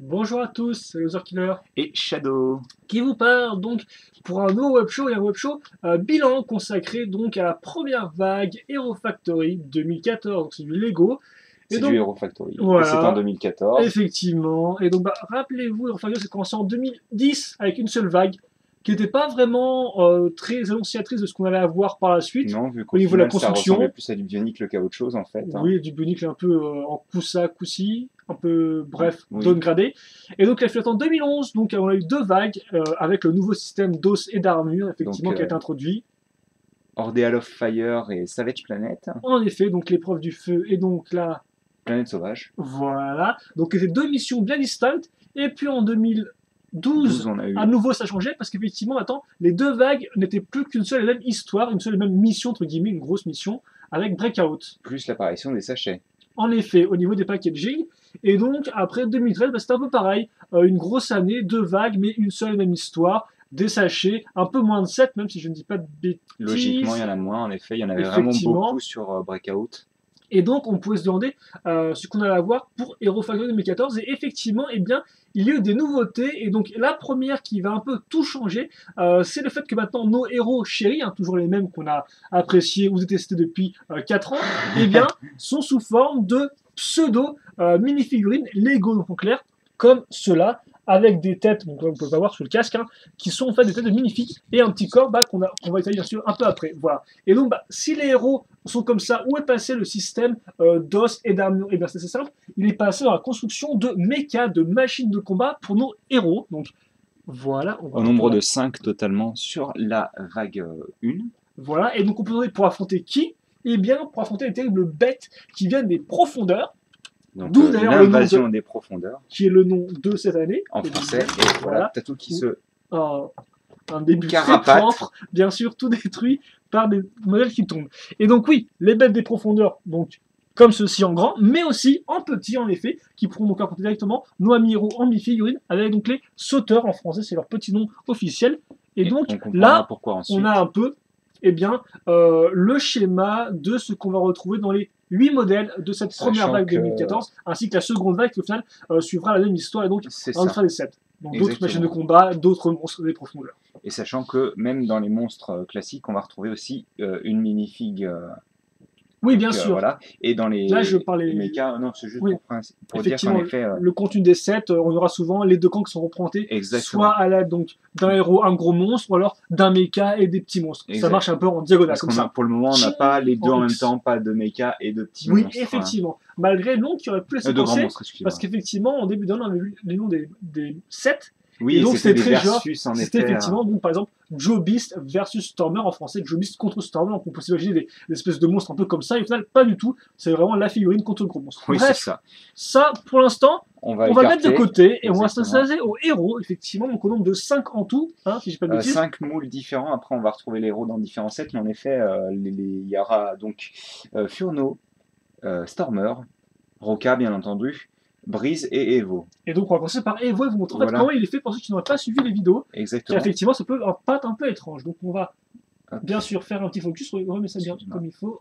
Bonjour à tous, c'est Loser Killer Et Shadow. qui vous parle donc pour un nouveau web show et un web show bilan consacré donc à la première vague Hero Factory 2014, donc c'est du Lego. Et C'est donc du Hero Factory. Et c'est en voilà, 2014. effectivement. Et donc rappelez-vous, Hero Factory c'est commencé en 2010 avec une seule vague qui n'était pas vraiment très annonciatrice de ce qu'on allait avoir par la suite Non, vu au qu'au niveau de la final, ça construction. ressemblait plus à du Bionicle qu'à autre chose, en fait. Oui, du Bionicle un peu en coussa coussi, un peu bref, Oui. downgradé. Et donc elle fut en 2011, donc on a eu deux vagues avec le nouveau système d'os et d'armure, effectivement, Donc, qui a été introduit. Ordeal of Fire et Savage Planet. En effet, donc l'épreuve du feu et donc là, Planète Sauvage. voilà. Donc c'était deux missions bien distinctes. Et puis en 2012, 12, on a eu. à nouveau ça changeait parce qu'effectivement, maintenant, les deux vagues n'étaient plus qu'une seule et même histoire, une seule et même mission, entre guillemets, une grosse mission, avec Breakout. Plus l'apparition des sachets. En effet, au niveau des packaging. Et donc, après 2013, c'était un peu pareil. Une grosse année, deux vagues, mais une seule et même histoire. Des sachets, un peu moins de 7, même si je ne dis pas de bêtises. Logiquement, il y en a moins, en effet. Il y en avait vraiment beaucoup sur Breakout. Et donc, on pouvait se demander ce qu'on allait avoir pour Hero Factory 2014. Et effectivement, eh bien, il y a eu des nouveautés. Et donc, la première qui va un peu tout changer, c'est le fait que maintenant, nos héros chéris, toujours les mêmes qu'on a appréciés ou détestés depuis 4 ans, eh bien, sont sous forme de pseudo mini-figurines Lego, donc en clair, comme cela, avec des têtes, donc on peut pas voir sur le casque, qui sont en fait des têtes de minifigs et un petit corps qu'on va étaler bien sûr un peu après. Voilà. Et donc, si les héros sont comme ça, où est passé le système d'os et d'armure? Et bien c'est simple, il est passé dans la construction de mechas, de machines de combat pour nos héros. Donc voilà. Au nombre de 5 totalement sur la vague 1. Voilà, et donc on peut demander pour affronter qui? Eh bien, pour affronter les terribles bêtes qui viennent des profondeurs. Donc l'invasion des profondeurs. Qui est le nom de cette année. En français. Et voilà, t'as tout qui se... un début très propre, bien sûr, tout détruit par des modèles qui tombent. Et donc oui, les bêtes des profondeurs, donc comme ceci en grand, mais aussi en petit en effet, qui pourront donc affronter directement nos amis héros en mi-figurine, avec donc les sauteurs en français, c'est leur petit nom officiel. Et donc là, on a un peu le schéma de ce qu'on va retrouver dans les 8 modèles de cette première vague 2014, ainsi que la seconde vague qui au final suivra la même histoire et donc en sera les 7. Donc d'autres machines de combat, d'autres monstres des profondeurs. Et sachant que même dans les monstres classiques, on va retrouver aussi une minifig. Oui, bien sûr. Voilà. Et dans les là, je parlais... mechas, non, c'est juste pour dire qu'en effet... Le contenu des sets, on aura souvent les deux camps qui sont représentés, soit à l'aide d'un héros, un gros monstre, ou alors d'un mecha et des petits monstres. Ça marche un peu en diagonale. Parce pour le moment, on n'a pas les deux en même temps, pas de mecha et de petits monstres. Oui, effectivement. Malgré le nom qui aurait pu laisser penser, parce qu'effectivement, en début d'année, on avait vu les noms des sets. Oui, et donc c'était très genre, c'était effectivement, donc, par exemple, Joe Beast versus Stormer en français, Joe Beast contre Stormer, donc on peut s'imaginer des espèces de monstres un peu comme ça, et au final, pas du tout, c'est vraiment la figurine contre le gros monstre. Oui, bref, ça, pour l'instant, on va le mettre de côté, et on va s'intéresser aux héros, effectivement, donc au nombre de 5 en tout, si j'ai pas de bêtises. 5 moules différents, après on va retrouver les héros dans différents sets, mais en effet, il y aura donc Furno, Stormer, Roca bien entendu, Breeze et Evo. Et donc on va commencer par Evo et vous montrer comment il est fait pour ceux qui n'auraient pas suivi les vidéos. Exactement. Effectivement, ça peut paraître un peu étrange. Donc on va bien sûr faire un petit focus, remettre ça bien comme il faut.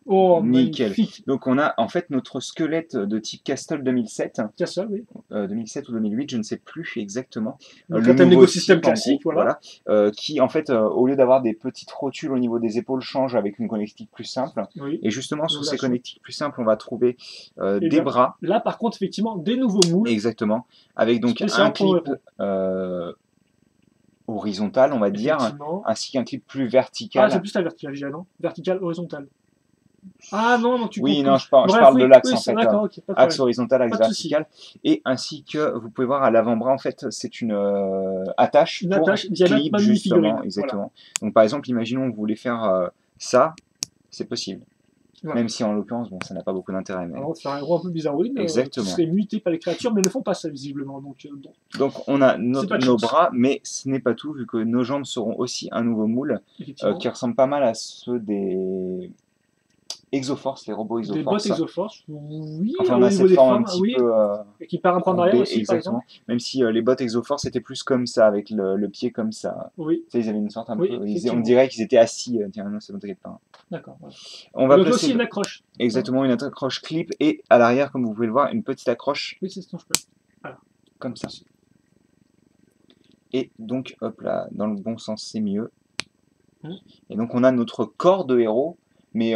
Oh, nickel. Magnifique. Donc on a en fait notre squelette de type Castle 2007. Castle, oui. 2007 ou 2008, je ne sais plus exactement. Donc le nouveau système classique, voilà. Qui en fait, au lieu d'avoir des petites rotules au niveau des épaules, change avec une connectique plus simple. Oui. Et justement, sous ces connectiques plus simples, on va trouver des bras. Là, par contre, effectivement, des nouveaux moules. Exactement. Avec donc un clip horizontal, on va dire, ainsi qu'un clip plus vertical. Ah, c'est plus la verticale, non? Vertical, horizontal. Ah non, tu oui, non, je parle de l'axe en fait. Okay, axe horizontal, axe vertical. Et ainsi que vous pouvez voir à l'avant-bras, en fait, c'est une attache pour clip, justement. Exactement. Voilà. Donc par exemple, imaginons que vous voulez faire ça, c'est possible. Voilà. Même si en l'occurrence, bon, ça n'a pas beaucoup d'intérêt. Mais... Alors, c'est un héros un peu bizarroïde, exactement. Qui serait muté par les créatures, mais ne font pas ça visiblement. Donc on a nos bras, mais ce n'est pas tout, vu que nos jambes seront aussi un nouveau moule qui ressemble pas mal à ceux des Exoforce, les robots Exoforce. Des bots Exoforce, oui. Enfin, on a cette forme un petit peu. Et qui part un peu en arrière aussi, exactement. Par exemple. Même si les bots Exoforce étaient plus comme ça, avec le pied comme ça. Oui. Tu sais, ils avaient une sorte un peu. On dirait qu'ils étaient assis. Tiens, non, ça ne t'inquiète pas. D'accord. Ouais. On va placer aussi une accroche. Exactement, une accroche clip et à l'arrière, comme vous pouvez le voir, une petite accroche. Oui, c'est ce que je peux. Voilà. Comme ça. Et donc, hop là, dans le bon sens, c'est mieux. Et donc, on a notre corps de héros. Mais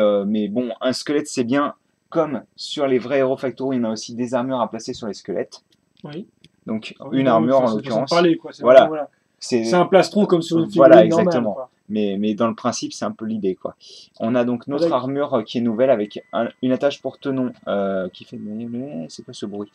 bon, un squelette, c'est bien. Comme sur les vrais Hero Factory, on a aussi des armures à placer sur les squelettes. Oui. Donc, une armure en l'occurrence. Voilà. C'est un plastron comme sur une figurine exactement. normale, quoi. Mais dans le principe, c'est un peu l'idée, quoi. On a donc notre armure qui est nouvelle avec une attache pour tenon qui fait... C'est quoi ce bruit?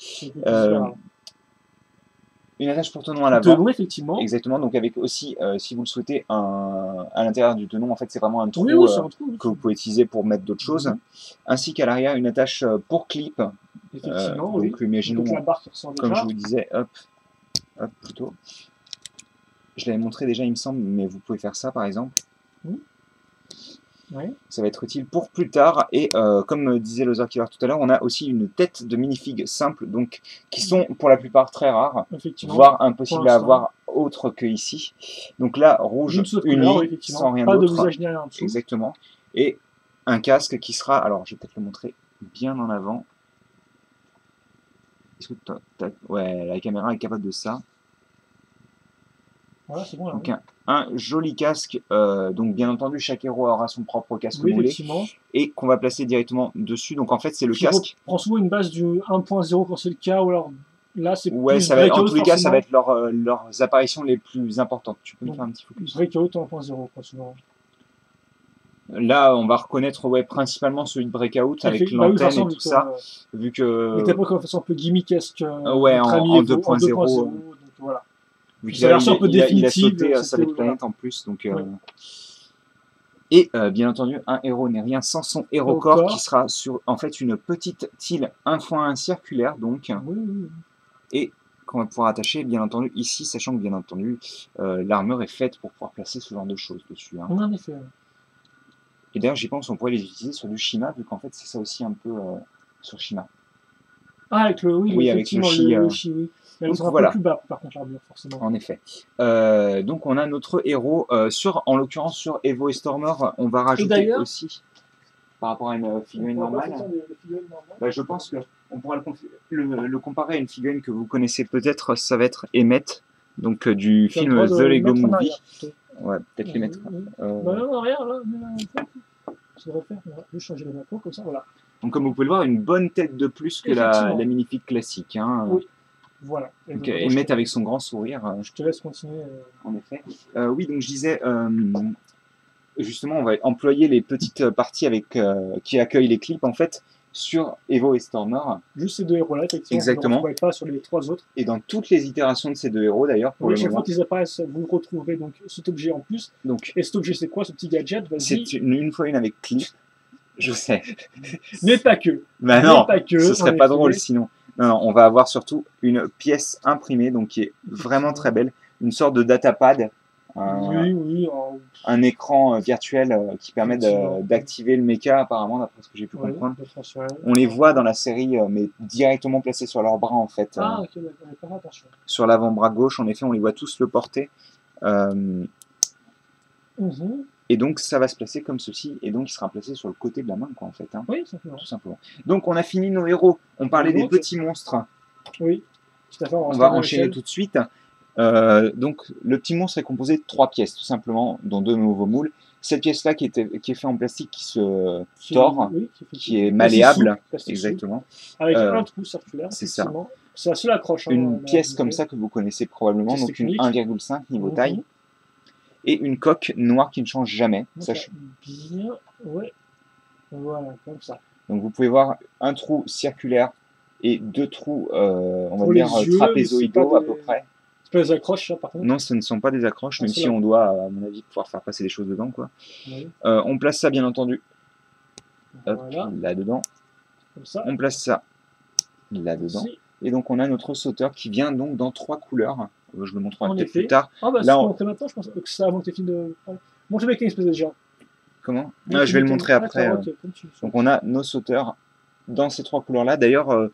Une attache pour tenon à l'avant. Tenon, effectivement. Exactement. Donc avec aussi, si vous le souhaitez, à l'intérieur du tenon, en fait, c'est vraiment un trou, que vous pouvez utiliser pour mettre d'autres choses. Ainsi qu'à l'arrière, une attache pour clip. Effectivement, donc imaginons, la barre qui ressort comme je vous disais, hop, plutôt. Je l'avais montré déjà, il me semble, mais vous pouvez faire ça, par exemple. Ouais. Ça va être utile pour plus tard. Et comme disait Loser Killer tout à l'heure, on a aussi une tête de minifig simple, donc qui sont pour la plupart très rares, voire impossibles à avoir autre que ici. Donc là, rouge uni, sans rien d'autre. Pas de visage ni rien en dessous. Exactement. Et un casque qui sera, alors je vais peut-être le montrer bien en avant. Est-ce que ouais, la caméra est capable de ça. Voilà, c'est bon, là, donc un joli casque, donc bien entendu chaque héros aura son propre casque moulé et qu'on va placer directement dessus. Donc en fait c'est le casque. Prend souvent une base du 1.0 quand c'est le cas, ou alors là c'est ouais, ça va être, en tous les cas ça va être leurs apparitions les plus importantes. Tu peux me faire un petit focus. Breakout 1.0 quoi souvent. Là, on va reconnaître principalement celui de Breakout avec l'antenne et tout ça, vu que... Il était pas comme façon un peu gimmickesque. Ouais, en 2.0. Voilà. Vu qu'il a sauté sa vie de planète en plus. Donc, et bien entendu, un héros n'est rien sans son héros corps qui sera sur en fait une petite tile 1x1 circulaire. Donc, et qu'on va pouvoir attacher bien entendu ici, sachant que bien entendu l'armure est faite pour pouvoir placer ce genre de choses dessus. Hein. En effet. Et d'ailleurs, j'y pense, on pourrait les utiliser sur du Shima, vu qu'en fait c'est ça aussi un peu sur Shima. Ah, avec le avec le Shi, oui. Mais elles sont un peu plus bas, par contre, l'armure, forcément. En effet. Donc, on a notre héros. En l'occurrence, sur Evo et Stormer, on va rajouter aussi, par rapport à une figurine normale, je pense qu'on pourra le comparer à une figurine que vous connaissez peut-être, ça va être Emmett, donc du film The Lego Movie. Ouais, peut-être les mettre. Non, rien, là. Ça devrait faire. On va juste changer la macro, comme ça, voilà. Donc, comme vous pouvez le voir, une bonne tête de plus que la minifig classique. Hein. Oui, voilà. Donc, Emmett avec son grand sourire. Je te laisse continuer. En effet. Oui, donc je disais, justement, on va employer les petites parties qui accueillent les clips, en fait, sur Evo et Stormer. Juste ces deux héros-là, effectivement. Exactement. On ne pas sur les trois autres. Et dans toutes les itérations de ces deux héros, d'ailleurs, pour le moment. Chaque fois qu'ils apparaissent, vous retrouverez donc cet objet en plus. Donc, et cet objet, c'est quoi, ce petit gadget? C'est une fois une avec clip. Je sais. Mais pas que. Bah non, ce serait pas drôle sinon. Non, on va avoir surtout une pièce imprimée, donc qui est vraiment très belle. Une sorte de datapad. Un écran virtuel qui permet d'activer le mecha, apparemment, d'après ce que j'ai pu comprendre. On les voit dans la série, mais directement placés sur leurs bras, en fait. Ah, ok, d'accord, attention. Sur l'avant-bras gauche, en effet, on les voit tous le porter. Et donc, ça va se placer comme ceci, et donc il sera placé sur le côté de la main, quoi, en fait. Hein. Oui, tout simplement. Donc, on a fini nos héros. On parlait des petits monstres. Oui, tout à fait. On va enchaîner tout de suite. Donc, le petit monstre est composé de 3 pièces, tout simplement, dont 2 nouveaux moules. Cette pièce-là qui est faite en plastique, qui se tord, qui est malléable, exactement. Avec un trou circulaire, c'est ça. C'est la seule accroche. Une pièce comme ça que vous connaissez probablement, donc une 1,5 niveau taille. Et une coque noire qui ne change jamais. Bien, ouais. Voilà, comme ça. Donc vous pouvez voir un trou circulaire et 2 trous, on va dire, trapézoïdaux à peu près. C'est pas des accroches, ça, par contre? Non, ce ne sont pas des accroches, même si on doit, à mon avis, pouvoir faire passer des choses dedans, quoi. Oui. On place ça, bien entendu, là-dedans. Comme ça. On place ça là-dedans. Et donc on a notre sauteur qui vient donc dans 3 couleurs. Je le montrerai peut-être plus tard. Ah bah là, c'est montré maintenant, je pense que ça a monté fini de... Montre le mécanisme déjà. Comment? Je vais le montrer après. Donc on a nos sauteurs dans ces 3 couleurs-là. D'ailleurs,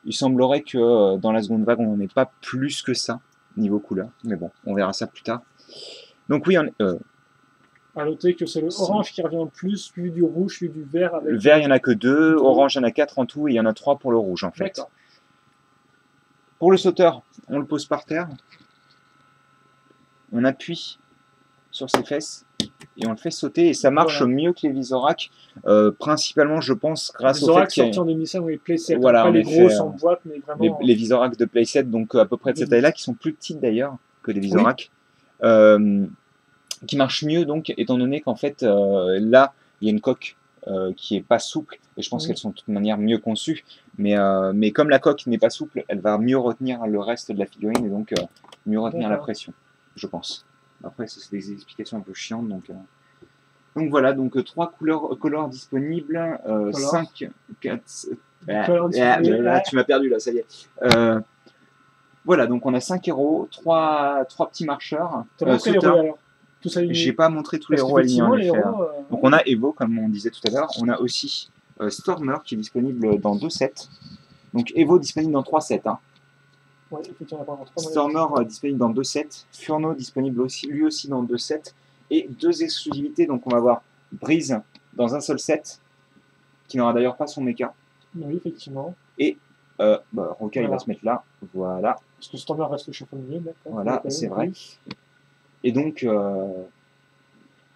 il semblerait que dans la seconde vague, on n'en ait pas plus que ça, niveau couleur. Mais bon, on verra ça plus tard. Donc oui, à noter que c'est le orange qui revient le plus, suivi du rouge, suivi du vert. Avec le vert, il n'y en a que 2, orange, il y en a 4 en tout, et il y en a 3 pour le rouge, en fait. Pour le sauteur, on le pose par terre. On appuie sur ses fesses et on le fait sauter et ça marche mieux que les Visorak, principalement je pense grâce au fait qu'il y a... sortis en émission, oui, playset, voilà, pas les grosses en boîte, mais vraiment... Les Visorak de playset, donc à peu près de cette taille-là, qui sont plus petites d'ailleurs que les Visorak, qui marchent mieux donc, étant donné qu'en fait, là, il y a une coque qui est pas souple, et je pense qu'elles sont de toute manière mieux conçues, mais comme la coque n'est pas souple, elle va mieux retenir le reste de la figurine, et donc mieux retenir la pression, je pense. Après, c'est des explications un peu chiantes, donc voilà, donc 3 couleurs disponibles, 5, 4... Là, tu m'as perdu, là, ça y est. Voilà, donc on a 5 héros, 3 petits marcheurs. J'ai pas montré tous les héros alignés en effet. Donc on a Evo, comme on disait tout à l'heure. On a aussi Stormer qui est disponible dans 2 sets. Donc Evo disponible dans 3 sets. Hein. Ouais, Stormer disponible dans 2 sets. Furno disponible aussi, lui aussi dans 2 sets. Et 2 exclusivités. Donc on va avoir Breeze dans un seul set, qui n'aura d'ailleurs pas son mecha. Oui, effectivement. Et Roca, il va se mettre là. Voilà. Parce que Stormer reste le chevalier. Voilà, c'est vrai. Et donc,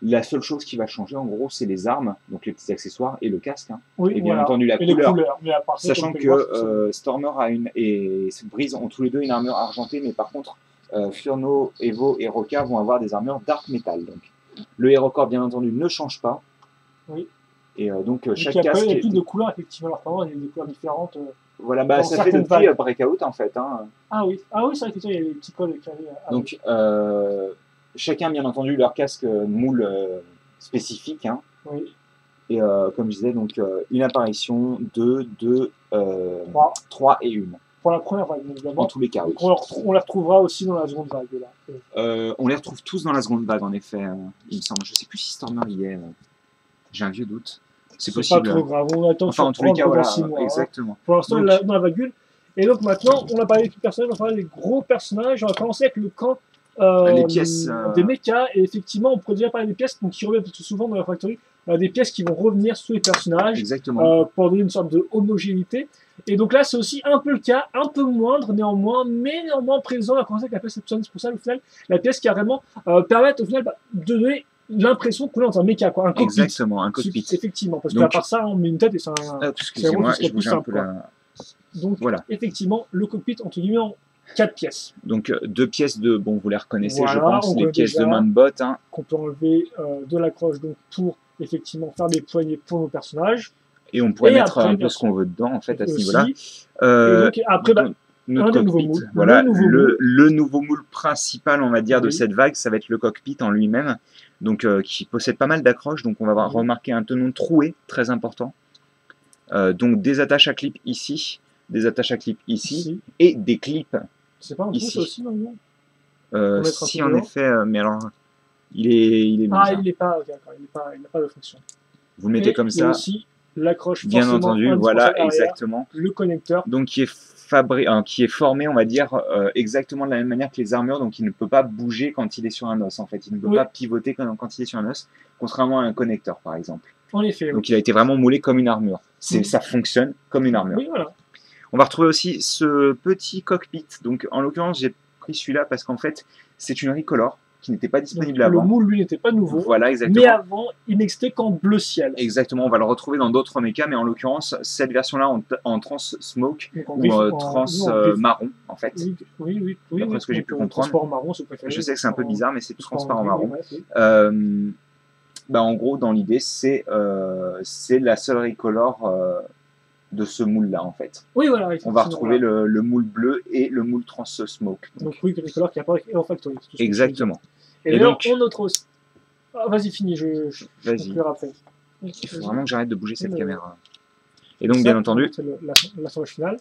la seule chose qui va changer, en gros, c'est les armes, donc les petits accessoires et le casque. Hein. Oui, et bien entendu la couleur. Mais à part ça, sachant que Stormer et Breeze ont tous les deux une armure argentée, mais par contre, Furno, Evo et Roca vont avoir des armures Dark Metal. Donc, le Hero Core, bien entendu, ne change pas. Oui. Et donc, chaque casque. Il y a plus de couleurs, effectivement. Alors, par contre, il y a des couleurs différentes. Voilà, bah, ça fait depuis Breakout, en fait. Hein. Ah oui, c'est vrai qu'il y a des petits codes carrés. Donc, chacun, bien entendu, leur casque moule spécifique. Hein. Oui. Et comme je disais, donc une apparition, 2, 3 et 1. Pour la première vague, évidemment. En tous les cas, oui. On les retrouvera aussi dans la seconde vague. Là. On les retrouve tous dans la seconde vague, en effet, il me semble. Je ne sais plus si Stormer y est. J'ai un vieux doute. C'est possible. Pas trop grave, on attend en tous les cas, voilà, 6 mois. exactement. Hein. Pour l'instant, dans la vague. Et donc maintenant, on a parlé des personnages, on a parlé des gros personnages. On va commencer avec le camp les pièces, des mechas. Et effectivement, on pourrait déjà parler des pièces qui reviennent parce que souvent dans la Factory. Des pièces qui vont revenir sous les personnages pour donner une sorte de homogénéité. Et donc là, c'est aussi un peu le cas, un peu moindre néanmoins, mais néanmoins présent. On a commencé avec la pièce Epson, c'est pour ça au final, la pièce qui a vraiment permettre au final de donner l'impression qu'on est dans un mecha, quoi, un cockpit. Exactement, un cockpit. Effectivement, parce qu'à part ça, on met une tête et c'est un. Excusez-moi, je bouge un peu là. Donc, voilà. Effectivement, le cockpit, entre guillemets, en 4 pièces. Donc, 2 pièces de. Bon, vous les reconnaissez, voilà, je pense, les pièces de main de botte. Hein. Qu'on peut enlever de l'accroche donc pour effectivement faire des poignées pour nos personnages. Et on pourrait mettre un peu ce qu'on veut dedans, en fait, à ce niveau-là. Et donc, après, notre cockpit, voilà, le nouveau moule principal, on va dire, de cette vague, ça va être le cockpit en lui-même, donc qui possède pas mal d'accroches, donc on va remarquer un tenon troué, très important, donc des attaches à clips ici, des attaches à clips ici, et des clips c'est pas un trou, ça aussi, normalement si, en effet, mais alors, il est bizarre. Il n'est pas, il n'a pas de fonction. Vous le mettez comme ça. Aussi, l'accroche, bien entendu, voilà, exactement. Le connecteur. Donc, qui est formé, on va dire, exactement de la même manière que les armures, donc il ne peut pas bouger quand il est sur un os, en fait. Il ne peut pas pivoter quand il est sur un os, contrairement à un connecteur, par exemple. En effet. Donc, il a été vraiment moulé comme une armure. Ça fonctionne comme une armure. Oui, voilà. On va retrouver aussi ce petit cockpit. Donc, en l'occurrence, j'ai pris celui-là parce qu'en fait, c'est une recolor qui n'était pas disponible avant. Le moule, lui, n'était pas nouveau. Voilà, exactement. Mais avant, il n'existait qu'en bleu ciel. Exactement, on va le retrouver dans d'autres mechas, mais en l'occurrence, cette version-là en trans smoke ou trans marron, en fait. Oui. D'après ce que j'ai pu comprendre. Transparent marron, c'est préféré. Je sais que c'est un peu bizarre, mais c'est transparent marron. En gros, dans l'idée, c'est la seule recolor de ce moule-là, en fait. Oui, voilà. On va retrouver le moule bleu et le moule trans smoke. Donc oui, le recolor qui apparaît avec Hero Factory. Exactement. Et là, on note aussi. Ah, vas-y, finis, je après. Il faut vraiment que j'arrête de bouger cette caméra. Et donc, bien entendu... C'est l'assemblage final.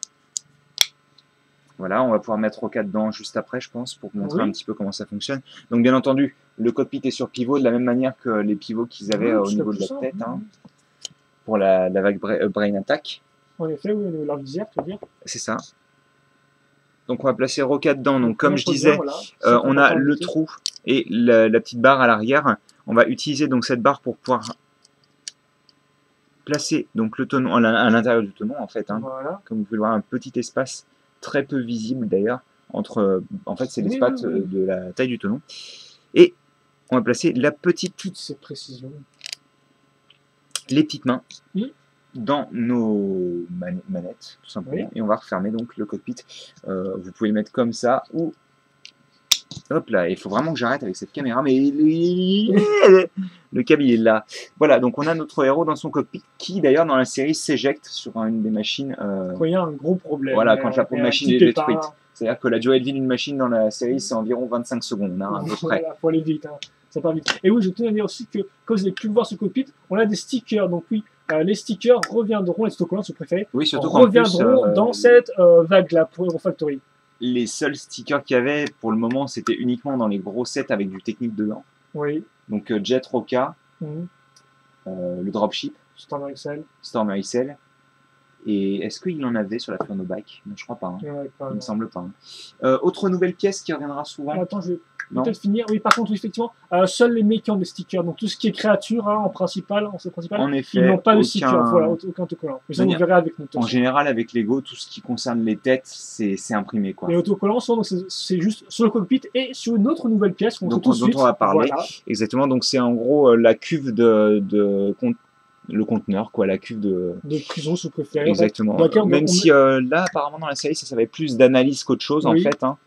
Voilà, on va pouvoir mettre Roca dedans juste après, je pense, pour montrer un petit peu comment ça fonctionne. Donc, bien entendu, le cockpit est sur pivot de la même manière que les pivots qu'ils avaient au niveau de la tête, hein, pour la vague Brain Attack. En effet, oui, leur visière, tu veux dire. C'est ça. Donc, on va placer Roca dedans. Donc, comme je disais, voilà, on a le trou et la petite barre à l'arrière. On va utiliser donc cette barre pour pouvoir placer donc le tonneau à l'intérieur du tonneau, en fait. Hein. Voilà. Comme vous pouvez le voir, un petit espace très peu visible d'ailleurs, entre, en fait c'est l'espace de la taille du tonneau. Et on va placer la petite, toute cette précision, les petites mains dans nos manettes, tout simplement. Et on va refermer donc le cockpit. Vous pouvez le mettre comme ça, ou hop là, il faut vraiment que j'arrête avec cette caméra, mais le câble il est là. Voilà, donc on a notre héros dans son cockpit qui d'ailleurs dans la série s'éjecte sur une des machines. Quand il y a un gros problème. Voilà, quand la machine est détruite. C'est-à-dire que la durée de vie d'une machine dans la série c'est environ 25 secondes, hein, à peu près. Voilà, faut aller vite, hein. Ça part vite. Et oui, je tenais à dire aussi que quand vous avez pu voir ce cockpit, on a des stickers. Donc oui, les stickers reviendront, les autocollants si vous préférez, oui, surtout reviendront dans cette vague-là pour Hero Factory. Les seuls stickers qu'il y avait pour le moment, c'était uniquement dans les gros sets avec du technique dedans. Oui. Donc Jet Roca, le dropship, Stormer XL. Et est-ce qu'il en avait sur la Furno Bike? Non, je crois pas. Hein. Il me semble pas. Hein. Autre nouvelle pièce qui reviendra souvent. Attends, je vais peut-être finir. Oui, par contre, oui, effectivement, seuls les mecs qui ont des stickers. Donc tout ce qui est créature, hein, en principal, en effet, ils n'ont pas de stickers. Voilà, aucun autocollant. Mais ça, vous verrez avec nous. En général, avec Lego, tout ce qui concerne les têtes, c'est imprimé, quoi. Les autocollants sont, c'est juste sur le cockpit et sur une autre nouvelle pièce dont on va parler. Voilà. Exactement. Donc c'est en gros la cuve le conteneur, quoi, la cuve de prison, si vous préférez. Exactement. En fait. Même si là, apparemment, dans la série, ça avait plus d'analyse qu'autre chose, en fait. Hein.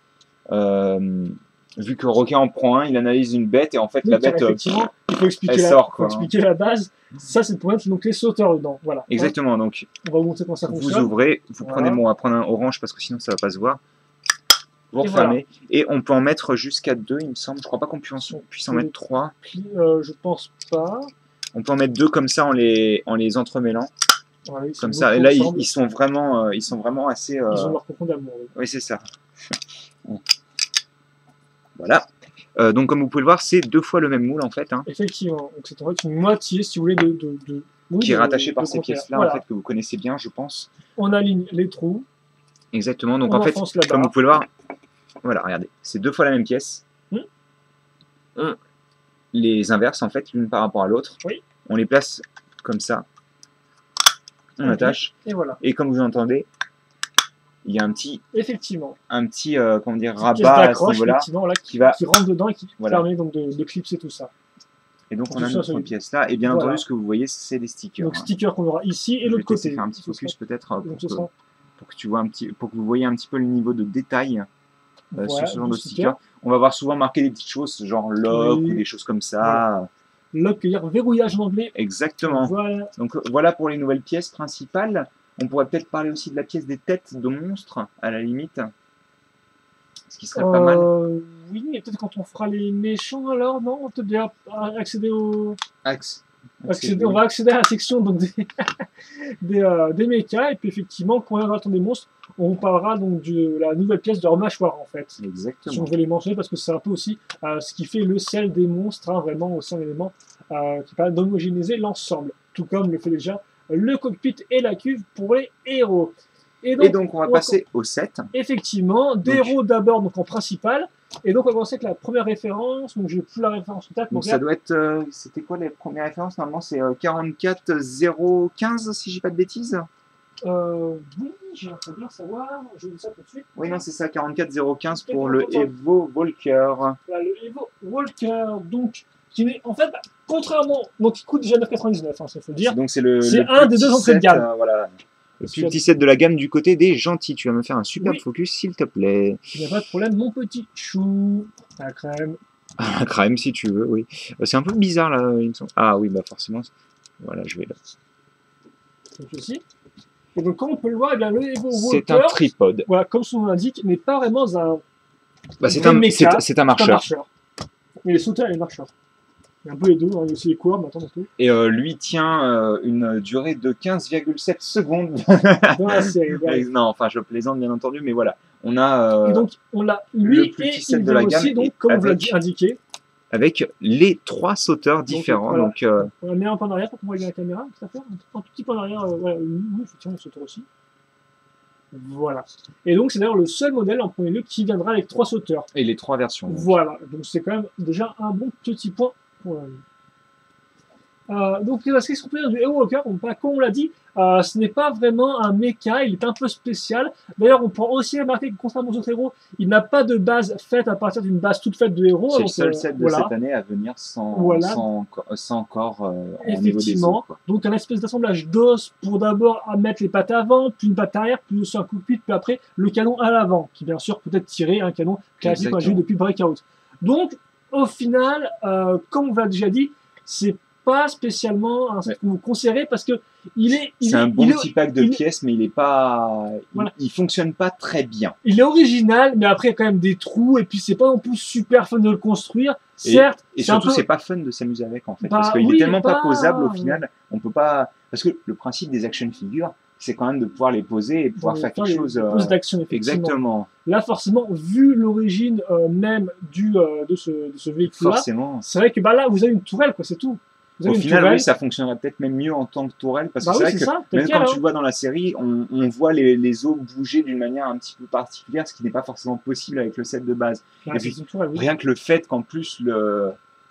Vu que Roca en prend un, il analyse une bête, et en fait, la bête, effectivement, il faut expliquer, expliquer la base. Ça, c'est le problème, c'est donc les sauteurs dedans. Voilà. Exactement. Donc, on va vous montrer comment ça fonctionne. Vous ouvrez, vous prenez, bon, on va prendre un orange, parce que sinon, ça va pas se voir. Vous refermez. Et on peut en mettre jusqu'à 2, il me semble. Je crois pas qu'on puisse en mettre 3. Je pense pas. On peut en mettre 2 comme ça en les entremêlant. Ouais, comme ça. Et là, ils sont vraiment assez. Ils ont leur cocon d'amour. Oui, c'est ça. Voilà. Donc, comme vous pouvez le voir, c'est 2 fois le même moule en fait. Hein. Effectivement. Donc, c'est en fait une moitié, si vous voulez, qui est rattachée par ces pièces-là, en fait, que vous connaissez bien, je pense. On aligne les trous. Exactement. Donc, en fait, comme vous pouvez le voir, voilà, regardez, c'est 2 fois la même pièce. On les inverse en fait l'une par rapport à l'autre. Oui. On les place comme ça. On attache. Et voilà. Et comme vous entendez, il y a un petit. Effectivement. Un petit comment dire, rabat à ce niveau-là qui rentre dedans et qui permet donc de clipser tout ça. Et donc on a notre pièce là. Et bien entendu, ce que vous voyez, c'est des stickers. Donc stickers qu'on aura ici et l'autre côté. Je vais faire un petit focus peut-être pour que tu vois pour que vous voyez un petit peu le niveau de détail. Sur ce genre de stickers. On va voir souvent marquer des petites choses, genre lock ou des choses comme ça. Lock, c'est-à-dire verrouillage en anglais. Exactement. Voilà. Donc voilà pour les nouvelles pièces principales. On pourrait peut-être parler aussi de la pièce des têtes de monstres, à la limite. Ce qui serait pas mal. Oui, mais peut-être quand on fera les méchants, alors, non, on peut déjà accéder au... On va accéder à la section donc, des mechas, et puis effectivement, quand on aura le temps des monstres, on vous parlera donc de la nouvelle pièce de leur mâchoire, en fait. Exactement. Si on veut les mentionner, parce que c'est un peu aussi ce qui fait le sel des monstres, hein, vraiment, aussi un élément qui permet d'homogénéiser l'ensemble. Tout comme le fait déjà le cockpit et la cuve pour les héros. Et donc on va passer au 7. Effectivement, des héros d'abord donc en principal. Et donc on va commencer avec la première référence. Donc j'ai plus la référence en tête. Donc ça doit être. C'était quoi les premières références? Normalement c'est 44015 si j'ai pas de bêtises. Oui, j'aimerais bien savoir. Je vous dis ça tout de suite. Oui, non, c'est ça, 44015 pour le Evo Walker. Voilà, le Evo Walker, donc, qui est en fait, contrairement. Donc il coûte déjà 9,99, hein, ça faut le dire. Donc c'est un des deux entrées de gamme. Voilà. Le plus petit set de la gamme du côté des gentils. Tu vas me faire un superbe focus, s'il te plaît. Il n'y a pas de problème, mon petit chou. La crème. La crème, si tu veux, oui. C'est un peu bizarre, là, il me semble. Ah oui, bah forcément. Voilà, je vais là. Donc ceci. Et donc, comme on peut le voir, eh bien, le Evo Walker, c'est un tripode. Voilà, comme son nom l'indique, n'est pas vraiment un. Bah, c'est un marcheur. Mais les sous-terres et les marcheurs. Il y a un peu les deux, hein, il y a aussi les coureurs maintenant. Et lui tient une durée de 15,7 secondes. Dans la série, non, enfin je plaisante bien entendu, mais voilà. On a, et donc on a lui le plus petit set de la gamme aussi, donc, comme vous l'avez indiqué. Avec les 3 sauteurs différents. Donc, voilà. On la met un peu en arrière pour qu'on voit bien la caméra. Un tout petit peu en arrière. Voilà. Oui, effectivement, le sauteur aussi. Voilà. Et donc, c'est d'ailleurs le seul modèle en premier lieu qui viendra avec 3 sauteurs. Et les 3 versions. Donc. Voilà. Donc, c'est quand même déjà un bon petit point pour donc, qu'est-ce qu'on peut dire du Hero Walker? Comme on l'a dit, ce n'est pas vraiment un mecha, il est un peu spécial. D'ailleurs, on peut aussi remarquer que contrairement aux autres héros, il n'a pas de base faite à partir d'une base toute faite de héros. C'est le seul set de cette année à venir sans corps au niveau des os. Donc, un espèce d'assemblage d'os pour d'abord mettre les pattes avant, puis une patte arrière, puis aussi un cockpit, puis après le canon à l'avant, qui bien sûr peut être tiré un canon classique qu'on a vu depuis Breakout. Donc, au final, comme on l'a déjà dit, c'est pas spécialement un set que vous conseillerez parce que c'est un bon petit pack de pièces, mais il est pas, il fonctionne pas très bien. Il est original, mais après il y a quand même des trous et puis c'est pas non plus super fun de le construire. Certes, et surtout c'est pas fun de s'amuser avec en fait, parce qu'il est tellement pas posable au final, on peut pas, parce que le principe des action figures, c'est quand même de pouvoir les poser et pouvoir faire quelque chose. Pose d'action, exactement. Là, forcément, vu l'origine même de ce véhicule-là, c'est vrai que là, vous avez une tourelle, quoi, c'est tout. Au final, oui, ça fonctionnerait peut-être même mieux en tant que tourelle, parce que c'est vrai que même quand tu le vois dans la série, on voit les os bouger d'une manière un petit peu particulière, ce qui n'est pas forcément possible avec le set de base. Et puis, rien que le fait qu'en plus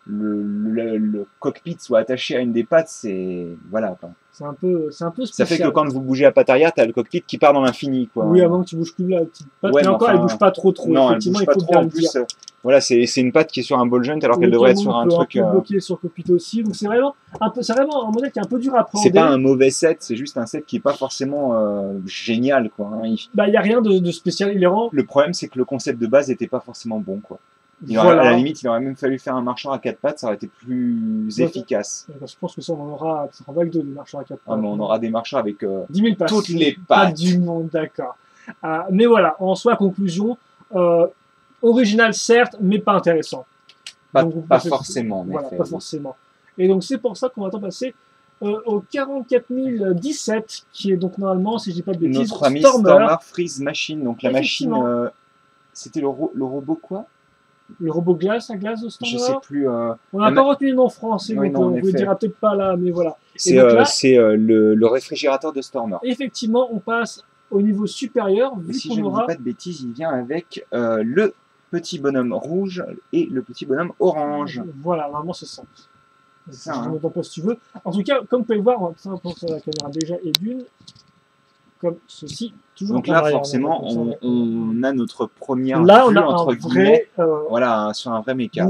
le cockpit soit attaché à une des pattes, c'est voilà. C'est un peu spécial. Ça fait que quand vous bougez à patte arrière, t'as le cockpit qui part dans l'infini, quoi. Oui, avant que tu bouges plus la petite patte, mais encore, elle bouge pas trop. Non, effectivement, elle bouge pas trop. En plus, voilà, c'est une patte qui est sur un ball joint alors qu'elle devrait être sur un truc. Bloqué sur le cockpit aussi, donc c'est vraiment un modèle qui est un peu dur à prendre. C'est pas un mauvais set, c'est juste un set qui est pas forcément génial, quoi. Bah, y a rien de spécial, il est rend. Le problème, c'est que le concept de base était pas forcément bon, quoi. À la limite, il aurait même fallu faire un marchand à 4 pattes, ça aurait été plus efficace. Je pense que ça, on en aura en vague 2 des marchands à 4 pattes. Ah, mais on aura des marchands avec 10 000 pattes. Toutes les pattes du monde, d'accord. Mais voilà, en soi, conclusion, original certes, mais pas intéressant. Pas forcément. Voilà, pas forcément. Et donc c'est pour ça qu'on va passer au 44 017, qui est donc normalement, si je dis pas de bêtises, notre ami Stormer Freeze Machine. Donc la machine, c'était le robot quoi? Le robot glace à glace de Stormer. Je sais plus. On n'a pas retenu le nom français, donc on ne vous le dira peut-être pas là, mais voilà. C'est le réfrigérateur de Stormer. Effectivement, on passe au niveau supérieur. Et si je ne dis pas de bêtises, il vient avec le petit bonhomme rouge et le petit bonhomme orange. Voilà, normalement c'est ça. C'est ça. Je ne pas si tu veux. En tout cas, comme vous pouvez le voir, on va penser à la caméra déjà et d'une. Comme ceci, toujours. Donc là, forcément, on a notre première vue, entre guillemets, voilà, sur un vrai méca.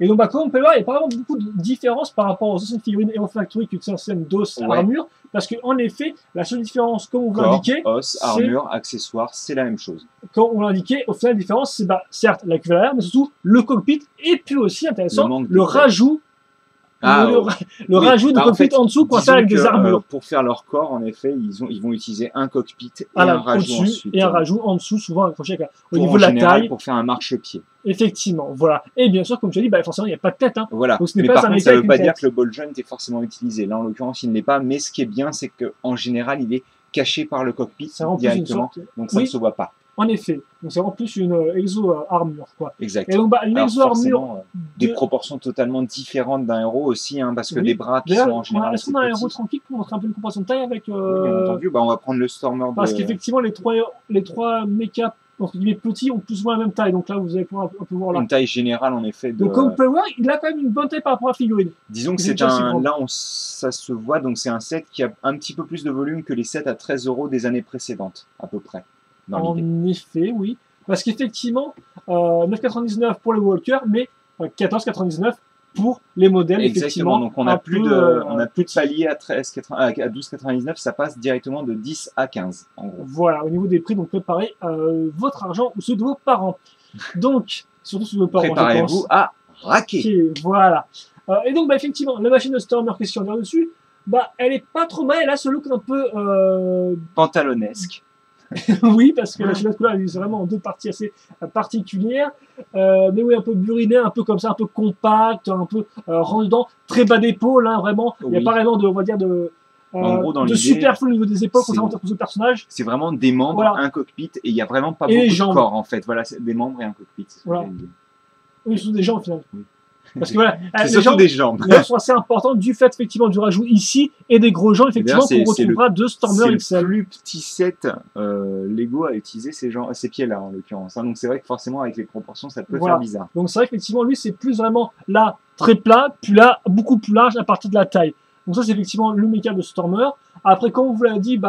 Et donc, comme on peut le voir, il y a pas vraiment beaucoup de différences par rapport aux anciennes figurines Hero Factory qui utilisent un système d'os armure, parce qu'en effet, la seule différence, comme on vous l'indiquait, os, armure, accessoires, c'est la même chose. Comme on l'indiquait, au final, la différence, c'est certes la cuve à l'arrière, mais surtout le cockpit, et puis aussi, intéressant, le rajout. Le rajout de cockpit en dessous pour faire avec des armures. Pour faire leur corps, en effet, ils vont utiliser un cockpit et un rajout ensuite. Et un rajout en dessous, souvent accroché au niveau de la taille. Pour faire un marchepied. Effectivement, voilà. Et bien sûr, comme tu as dit, forcément, il n'y a pas de tête. Hein. Voilà. Donc, mais par contre, ça ne veut pas dire que le ball joint est forcément utilisé. Là, en l'occurrence, il ne l'est pas. Mais ce qui est bien, c'est qu'en général, il est caché par le cockpit directement. Donc, ça ne se voit pas. En effet, donc c'est vraiment plus une exo-armure, quoi. Exactement. Et donc, une exo-armure... Des proportions totalement différentes d'un héros aussi, hein, parce que des bras qui sont en général est-ce qu'on a un héros tranquille pour montrer un peu une comparaison de taille avec... Oui, bien entendu, on va prendre le Stormer Parce qu'effectivement, les trois mechas, entre guillemets, petits, ont plus ou moins la même taille, donc là, vous allez pouvoir un peu voir là. Une taille générale, en effet. Donc, comme vous pouvez voir, il a quand même une bonne taille par rapport à la figurine. Disons que c'est un... Là, ça se voit, donc c'est un set qui a un petit peu plus de volume que les sets à 13 € des années précédentes, à peu près. En effet, oui. Parce qu'effectivement, 9,99 pour les Walker, mais 14,99 pour les modèles. Exactement, donc on n'a plus de palier à 12,99, ça passe directement de 10 à 15. En gros. Voilà, au niveau des prix, donc préparez votre argent ou ceux de vos parents. Donc, surtout ceux de vos parents. Préparez-vous à raquer. Okay, voilà. Et donc, effectivement, la machine de Stormer, question de dire dessus, elle est pas trop mal, elle a ce look un peu... pantalonesque. Oui, parce que la chemise couleur, c'est vraiment en deux parties assez particulières. Mais oui, un peu buriné, un peu comme ça, un peu compact, un peu rendu dedans, très bas d'épaule, hein, vraiment. Il n'y a pas vraiment de, on va dire, en gros, dans de superflu au niveau des épaules contrairement aux personnage. C'est vraiment des membres, un cockpit, et il n'y a vraiment pas beaucoup de corps, en fait. Voilà, des membres et un cockpit. Voilà. Oui, ce sont des jambes, au final. Oui. Parce que voilà, c'est surtout des jambes. Les jambes sont assez importantes du fait effectivement du rajout ici et des gros jambes effectivement qu'on retrouvera de Stormer XL. C'est le plus petit set Lego à utiliser ces pieds-là en l'occurrence. Donc c'est vrai que forcément avec les proportions ça peut faire bizarre. Donc c'est vrai qu'effectivement lui c'est plus vraiment là très plat, puis là beaucoup plus large à partir de la taille. Donc ça c'est effectivement le méca de Stormer. Après comme on vous l'a dit,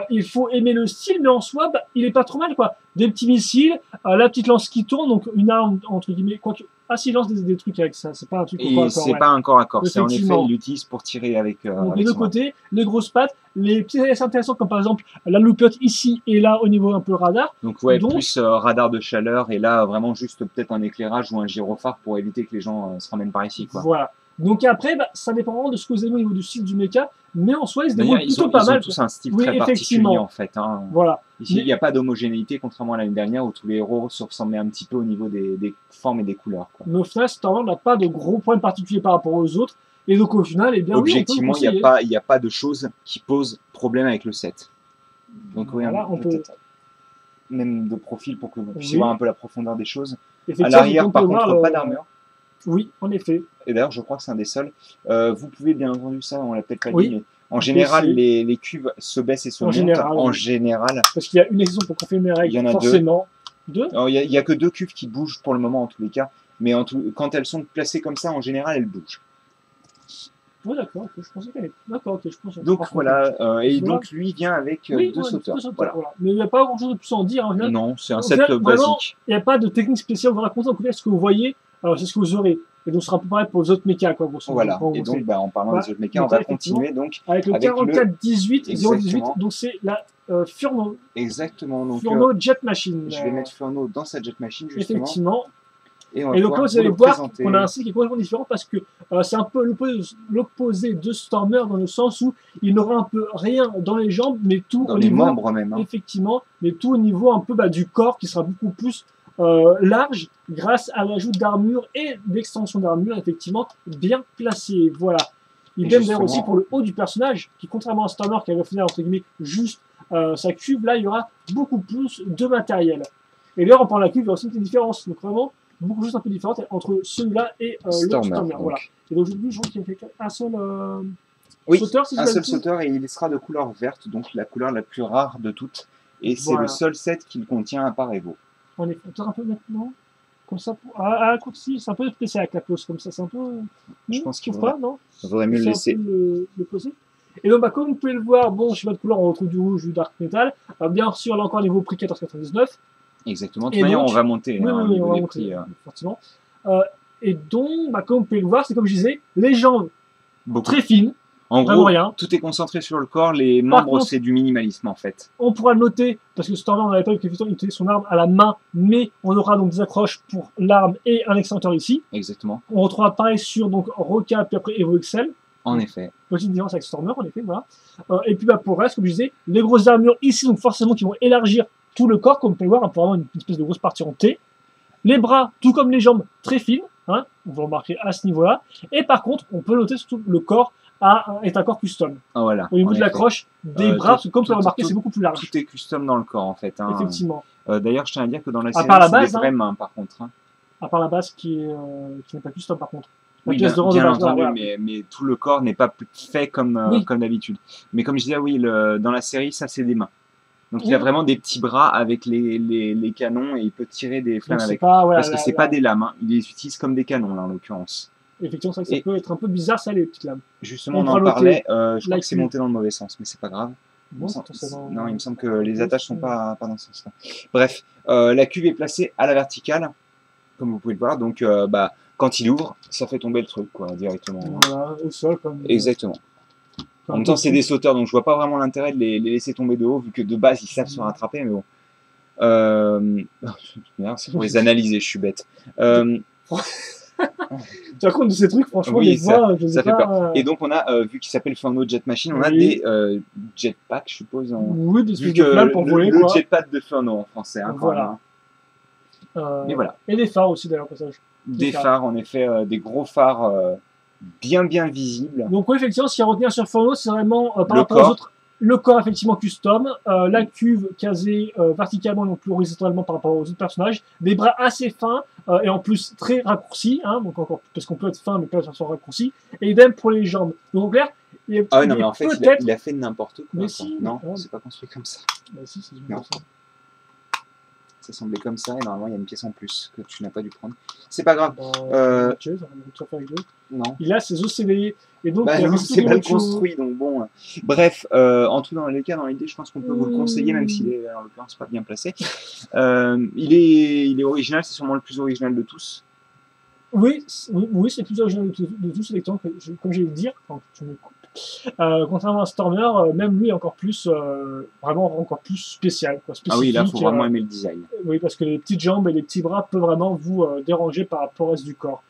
il faut aimer le style, mais en soi, il est pas trop mal, quoi. Des petits missiles, la petite lance qui tourne, donc une arme, entre guillemets, quoique... Ah si, il lance des trucs avec ça, c'est pas un truc au corps à corps. C'est pas un corps à corps, c'est en effet, il l'utilise pour tirer avec... donc les deux côtés, les grosses pattes, les petits essais intéressants, comme par exemple la loupiote ici et là, au niveau un peu radar. Donc ouais, plus radar de chaleur, et là, vraiment juste peut-être un éclairage ou un gyrophare pour éviter que les gens se ramènent par ici, quoi. Voilà. Donc après, ça dépend vraiment de ce que vous aimez au niveau du style du mecha, mais en soi, ils se débrouillent plutôt pas mal. Ils ont tous un style très particulier, en fait. Hein. Voilà. Ici, il n'y a pas d'homogénéité, contrairement à l'année dernière, où tous les héros se ressemblaient un petit peu au niveau des formes et des couleurs, quoi. Mais au final, Stormer n'a pas de gros points particuliers par rapport aux autres, et donc au final, eh bien, objectivement, il n'y a pas de choses qui posent problème avec le set. Donc oui, voilà, on peut même de profil pour que vous puissiez voir un peu la profondeur des choses. À l'arrière, par contre, pas d'armure. Oui, en effet. Et d'ailleurs, je crois que c'est un des seuls. Vous pouvez bien entendu ça, on l'a peut-être pas dit, mais en général, les cuves se baissent et se montent. En général. Parce qu'il y a une exception pour confirmer les règles. Il y en a forcément deux. Il n'y a que 2 cuves qui bougent pour le moment, en tous les cas. Mais quand elles sont placées comme ça, en général, elles bougent. Oui, d'accord, je pensais qu'elle est. D'accord, ok, je pense. Donc voilà, et donc lui vient avec 2 sauteurs. Voilà. Mais il n'y a pas grand chose de plus à en dire. Hein, non, c'est un set basique. Il n'y a pas de technique spéciale à vous raconter. En tout cas, ce que vous voyez, c'est ce que vous aurez. Et donc ce sera à peu près pour les autres mechas, quoi. Voilà, et donc en parlant des autres mechas, on va continuer donc avec le 4418 018, donc c'est la Furno. Exactement. Donc, Furno Jet Machine. Je vais mettre Furno dans sa Jet Machine, justement. Effectivement. Et donc là, vous allez voir qu'on a un style qui est complètement différent parce que c'est un peu l'opposé de Stormer dans le sens où il n'aura un peu rien dans les jambes, mais tout dans au les niveau, membres même. Hein. Effectivement, mais tout au niveau un peu du corps qui sera beaucoup plus large grâce à l'ajout d'armure et d'extension d'armure effectivement bien placée. Voilà. Idem d'ailleurs aussi pour le haut du personnage qui, contrairement à Stormer qui avait au final entre guillemets juste sa cuve, là il y aura beaucoup plus de matériel. Et d'ailleurs en parlant de la cuve, il y a aussi une petite différence. Donc vraiment beaucoup de choses un peu différentes entre celui-là et Stormer. Voilà. Et donc je crois qu'il y a un seul sauteur, si un seul sauteur, et il sera de couleur verte, donc la couleur la plus rare de toutes. Et c'est le seul set qu'il contient à part Evo. On est peut-être un peu maintenant, comme ça. À la course, c'est un peu spécial avec la pose, comme ça, c'est un peu. Je pense qu'il faudrait, non faudrait mieux le laisser. Le poser. Et donc, comme vous pouvez le voir, bon, chez votre couleur, on retrouve du rouge, du dark metal. Bien sûr, là encore, niveau prix 14,99. Exactement. De toute manière, on va monter au niveau des prix. Forcément. Et donc, comme vous pouvez le voir, c'est comme je disais, les jambes très fines. En gros, tout est concentré sur le corps, les membres, c'est du minimalisme en fait. On pourra le noter, parce que Stormer, on n'avait pas vu qu'il utilisait son arme à la main, mais on aura donc des accroches pour l'arme et un extincteur ici. Exactement. On retrouvera pareil sur donc Roca, puis après Evo XL. En effet. Petite différence avec Stormer, en effet, voilà. Et puis pour le reste, comme je disais, les grosses armures ici, donc forcément qui vont élargir tout le corps, comme vous pouvez voir, pour avoir une espèce de grosse partie en T. Les bras, tout comme les jambes, très fines, hein, on va remarquer à ce niveau-là. Et par contre, on peut noter surtout le corps est un corps custom. Ah, voilà, au niveau de l'accroche des bras, parce que comme vous pouvez remarquer, c'est beaucoup plus large. Tout est custom dans le corps en fait. Hein. Effectivement. D'ailleurs, je tiens à dire que dans la série, c'est des vraies mains par contre. Hein. À part la base qui n'est pas custom par contre. Oui, bien entendu, mais tout le corps n'est pas fait comme d'habitude. Mais comme je disais, oui, dans la série, ça c'est des mains. Donc il a vraiment des petits bras avec les canons et il peut tirer des flammes avec. Parce que c'est pas des lames, hein. Il les utilise comme des canons là en l'occurrence. Effectivement, c'est vrai que ça peut être un peu bizarre, ça, les petites lames. Justement, on en parlait, je crois que c'est monté dans le mauvais sens, mais c'est pas grave. Non, il me semble que les attaches sont pas dans ce sens-là. Bref, la cuve est placée à la verticale, comme vous pouvez le voir, donc quand il ouvre, ça fait tomber le truc, quoi, directement. Voilà, au sol, comme... Exactement. En même temps, c'est des sauteurs, donc je vois pas vraiment l'intérêt de les laisser tomber de haut, vu que de base, ils savent se rattraper, mais bon. C'est pour les analyser, je suis bête. Tu racontes de ces trucs, franchement, oui, des fois, je sais pas. Fait peur. Et donc, on a, vu qu'il s'appelle Furno Jet Machine, on a des jetpacks, je suppose. Oui, des vu de planes pour voler, le jetpack de Furno en français, hein, voilà. Mais voilà. Et des phares aussi, d'ailleurs, passage. Des phares, en effet, des gros phares bien visibles. Donc, oui, effectivement, ce qu'il y a à retenir sur Furno, c'est vraiment par rapport aux autres. Le corps, effectivement, custom, la cuve casée verticalement, donc plus horizontalement par rapport aux autres personnages, des bras assez fins et en plus très raccourcis, hein, donc encore parce qu'on peut être fin mais pas de façon raccourcie, et idem pour les jambes. Donc en clair, il ah oui, non, mais en fait, il a fait n'importe quoi. Mais si, non, c'est pas construit comme ça. Bah si, c'est comme ça. Ça semblait comme ça, et normalement il y a une pièce en plus que tu n'as pas dû prendre. C'est pas grave. Non. Il a ses OCD. Et donc, c'est mal construit, donc bon. Bref, en tout dans les cas, dans l'idée, je pense qu'on peut vous le conseiller, même s'il est en l'occurrence pas bien placé. Il est original, c'est sûrement le plus original de tous. Oui, c'est le plus original de tous, comme j'ai le dire, quand tu me coupes. Contrairement à Stormer, même lui est encore plus, vraiment encore plus spécial. Quoi, ah oui, là, il faut vraiment aimer le design. Oui, parce que les petites jambes et les petits bras peuvent vraiment vous déranger par rapport au reste du corps.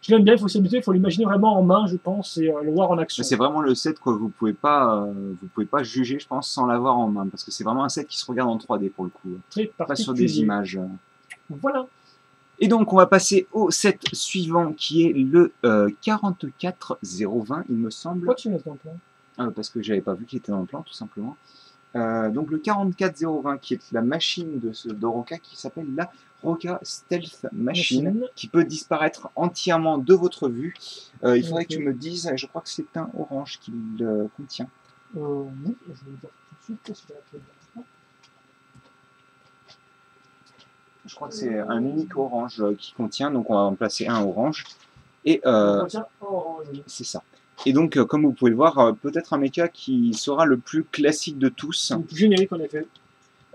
Je l'aime bien, il faut s'habituer, il faut l'imaginer vraiment en main, je pense, et le voir en action. C'est vraiment le set que vous pouvez pas juger, je pense, sans l'avoir en main, parce que c'est vraiment un set qui se regarde en 3D pour le coup. Très particulier. Pas sur des images. Voilà. Et donc, on va passer au set suivant, qui est le 44020, il me semble. Pourquoi tu mets dans le plan Parce que j'avais pas vu qu'il était dans le plan, tout simplement. Donc, le 44020, qui est la machine de Roca, qui s'appelle la Roca Stealth Machine, qui peut disparaître entièrement de votre vue. Il faudrait que tu me dises, je crois que c'est un orange qu'il contient. Oui, je vais vous dire tout de suite si j'ai la clé. Je crois que c'est un unique orange qui contient, donc on va en placer un orange. Et c'est ça. Et donc, comme vous pouvez le voir, peut-être un mecha qui sera le plus classique de tous. Le plus générique en effet.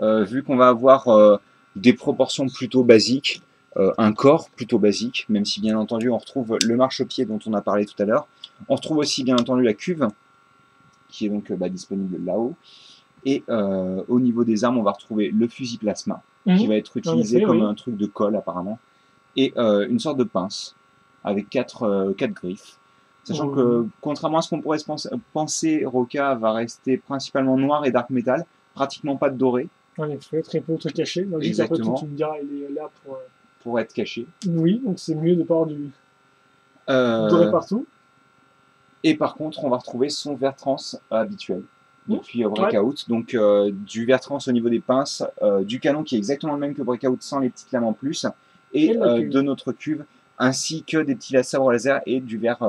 Vu qu'on va avoir des proportions plutôt basiques, un corps plutôt basique, même si bien entendu on retrouve le marchepied dont on a parlé tout à l'heure. On retrouve aussi bien entendu la cuve, qui est donc disponible là-haut. Et au niveau des armes, on va retrouver le fusil plasma, qui va être utilisé comme un truc de colle apparemment, et une sorte de pince avec 4 griffes. Sachant que, contrairement à ce qu'on pourrait penser, Roca va rester principalement noir et dark metal, pratiquement pas de doré. En effet, très peu de trucs cachés. Donc, exactement. Après, tu me diras, il est là pour être caché. Oui, donc c'est mieux de pas avoir du doré partout. Et par contre, on va retrouver son vert trans habituel. Depuis Breakout, donc du vert trans au niveau des pinces, du canon qui est exactement le même que Breakout sans les petites lames en plus, et de notre cuve, ainsi que des petits sabres laser et du vert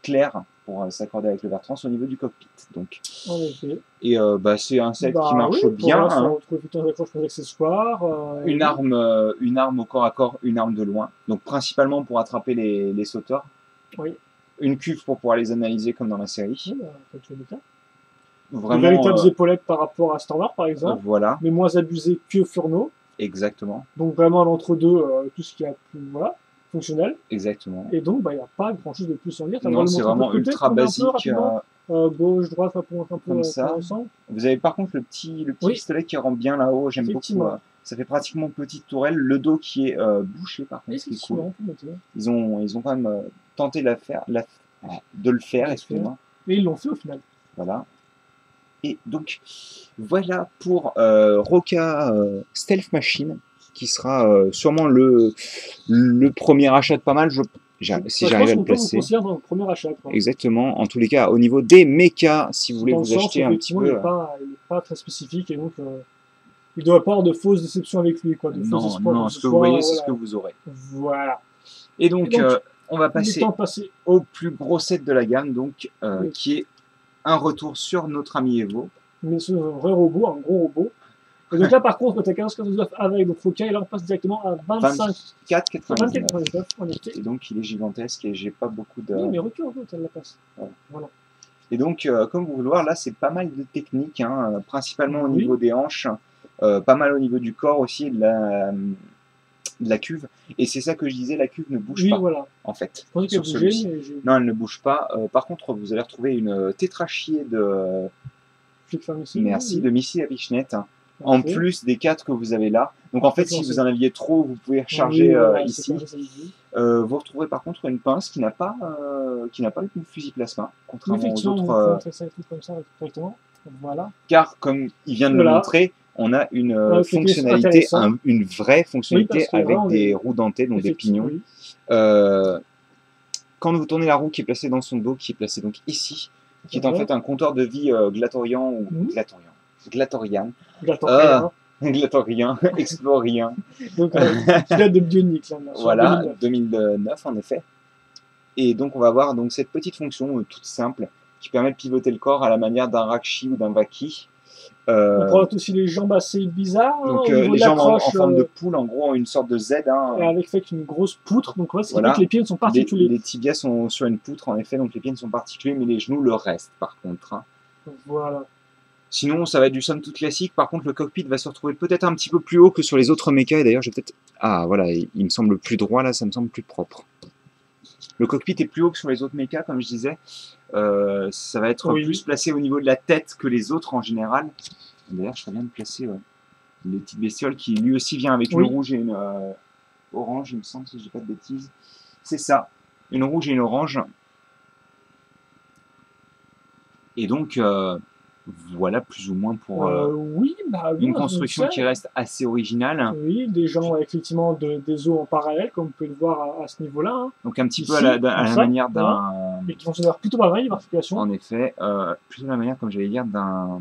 clair pour s'accorder avec le vert trans au niveau du cockpit. Donc. En effet. Et c'est un set qui marche bien. On retrouve des accessoires. Une arme au corps à corps, une arme de loin, donc principalement pour attraper les sauteurs. Oui. Une cuve pour pouvoir les analyser comme dans la série. Oui, vraiment, de véritables épaulettes par rapport à Stormar par exemple, voilà. Mais moins abusées que Furno. Exactement. Donc vraiment à l'entre-deux, tout ce qui est fonctionnel. Exactement. Et donc il n'y a pas grand chose de plus à dire. Non, c'est vraiment ultra basique. Gauche, droite, un peu comme ça. Vous avez par contre le petit pistolet qui rentre bien là-haut, j'aime beaucoup. Ça fait pratiquement petite tourelle, le dos qui est bouché par contre, c'est cool. Ils ont quand même tenté de le faire, excusez-moi. Et ils l'ont fait au final. Voilà. Et donc, voilà pour Roca Stealth Machine, qui sera sûrement le premier achat de pas mal, si j'arrive à le placer. Je pense qu'on peut le premier achat. Quoi. Exactement. En tous les cas, au niveau des mechas, si vous voulez vous acheter un petit peu... Il n'est pas très spécifique, et donc il ne doit pas avoir de fausses déceptions avec lui. Quoi, non, ce que vous voyez, c'est ce que vous aurez. Voilà. Et donc on va passer au plus gros set de la gamme, donc, qui est un retour sur notre ami Evo. Mais c'est un vrai robot, un gros robot. Et donc là, par contre, tu as 15,99 avec donc Roca, et là on passe directement à 24,99 en effet. Et donc il est gigantesque et j'ai pas beaucoup de... Oui, mais recule en fait, elle la passe. Voilà. Et donc, comme vous pouvez le voir, là c'est pas mal de techniques, hein, principalement au niveau des hanches, pas mal au niveau du corps aussi, de la cuve. Et c'est ça que je disais, la cuve ne bouge pas, en fait. Sur celui-ci. Non, elle ne bouge pas. Par contre, vous allez retrouver une tétrachier de... Merci, de missiles à pichenette. En plus des 4 que vous avez là. Donc en fait, si vous en aviez trop, vous pouvez recharger ici. Vous retrouverez par contre une pince qui n'a pas le fusil plasma, contrairement aux autres. Voilà. Car comme il vient de le montrer, on a une fonctionnalité, une vraie fonctionnalité avec des roues dentées, donc des pignons. Oui. Quand vous tournez la roue qui est placée dans son dos, qui est placée donc ici, qui est en fait un compteur de vie glatorian ou glatorian. Glatorien, explorien. Donc, de Bionic, là, voilà, 2009 en effet. Et donc on va avoir donc cette petite fonction toute simple qui permet de pivoter le corps à la manière d'un Rakshi ou d'un Vaki. On prend aussi les jambes assez bizarres. Donc les jambes en forme de poule, en gros, une sorte de Z. Avec une grosse poutre, donc ouais, voilà. Que les pieds sont particuliers. Les tibias sont sur une poutre, en effet, donc les pieds sont particuliers, mais les genoux le restent par contre. Voilà. Sinon, ça va être du somme toute classique. Par contre, le cockpit va se retrouver peut-être un petit peu plus haut que sur les autres mechas. Et d'ailleurs, je vais peut-être... Ah, voilà, il me semble plus droit, là, ça me semble plus propre. Le cockpit est plus haut que sur les autres mechas, comme je disais. Ça va être plus placé au niveau de la tête que les autres en général. D'ailleurs, je ferais bien de placer les petites bestioles qui lui aussi vient avec une rouge et une orange, il me semble, si je dis pas de bêtises. C'est ça, une rouge et une orange. Et donc, voilà plus ou moins pour une construction qui reste assez originale. Oui, des gens effectivement des os en parallèle, comme vous pouvez le voir à ce niveau-là. Hein. Donc un petit peu à la manière d'un... Et qui fonctionnent plutôt pas mal, les articulations. En effet, plutôt à la manière, comme j'allais dire, d'un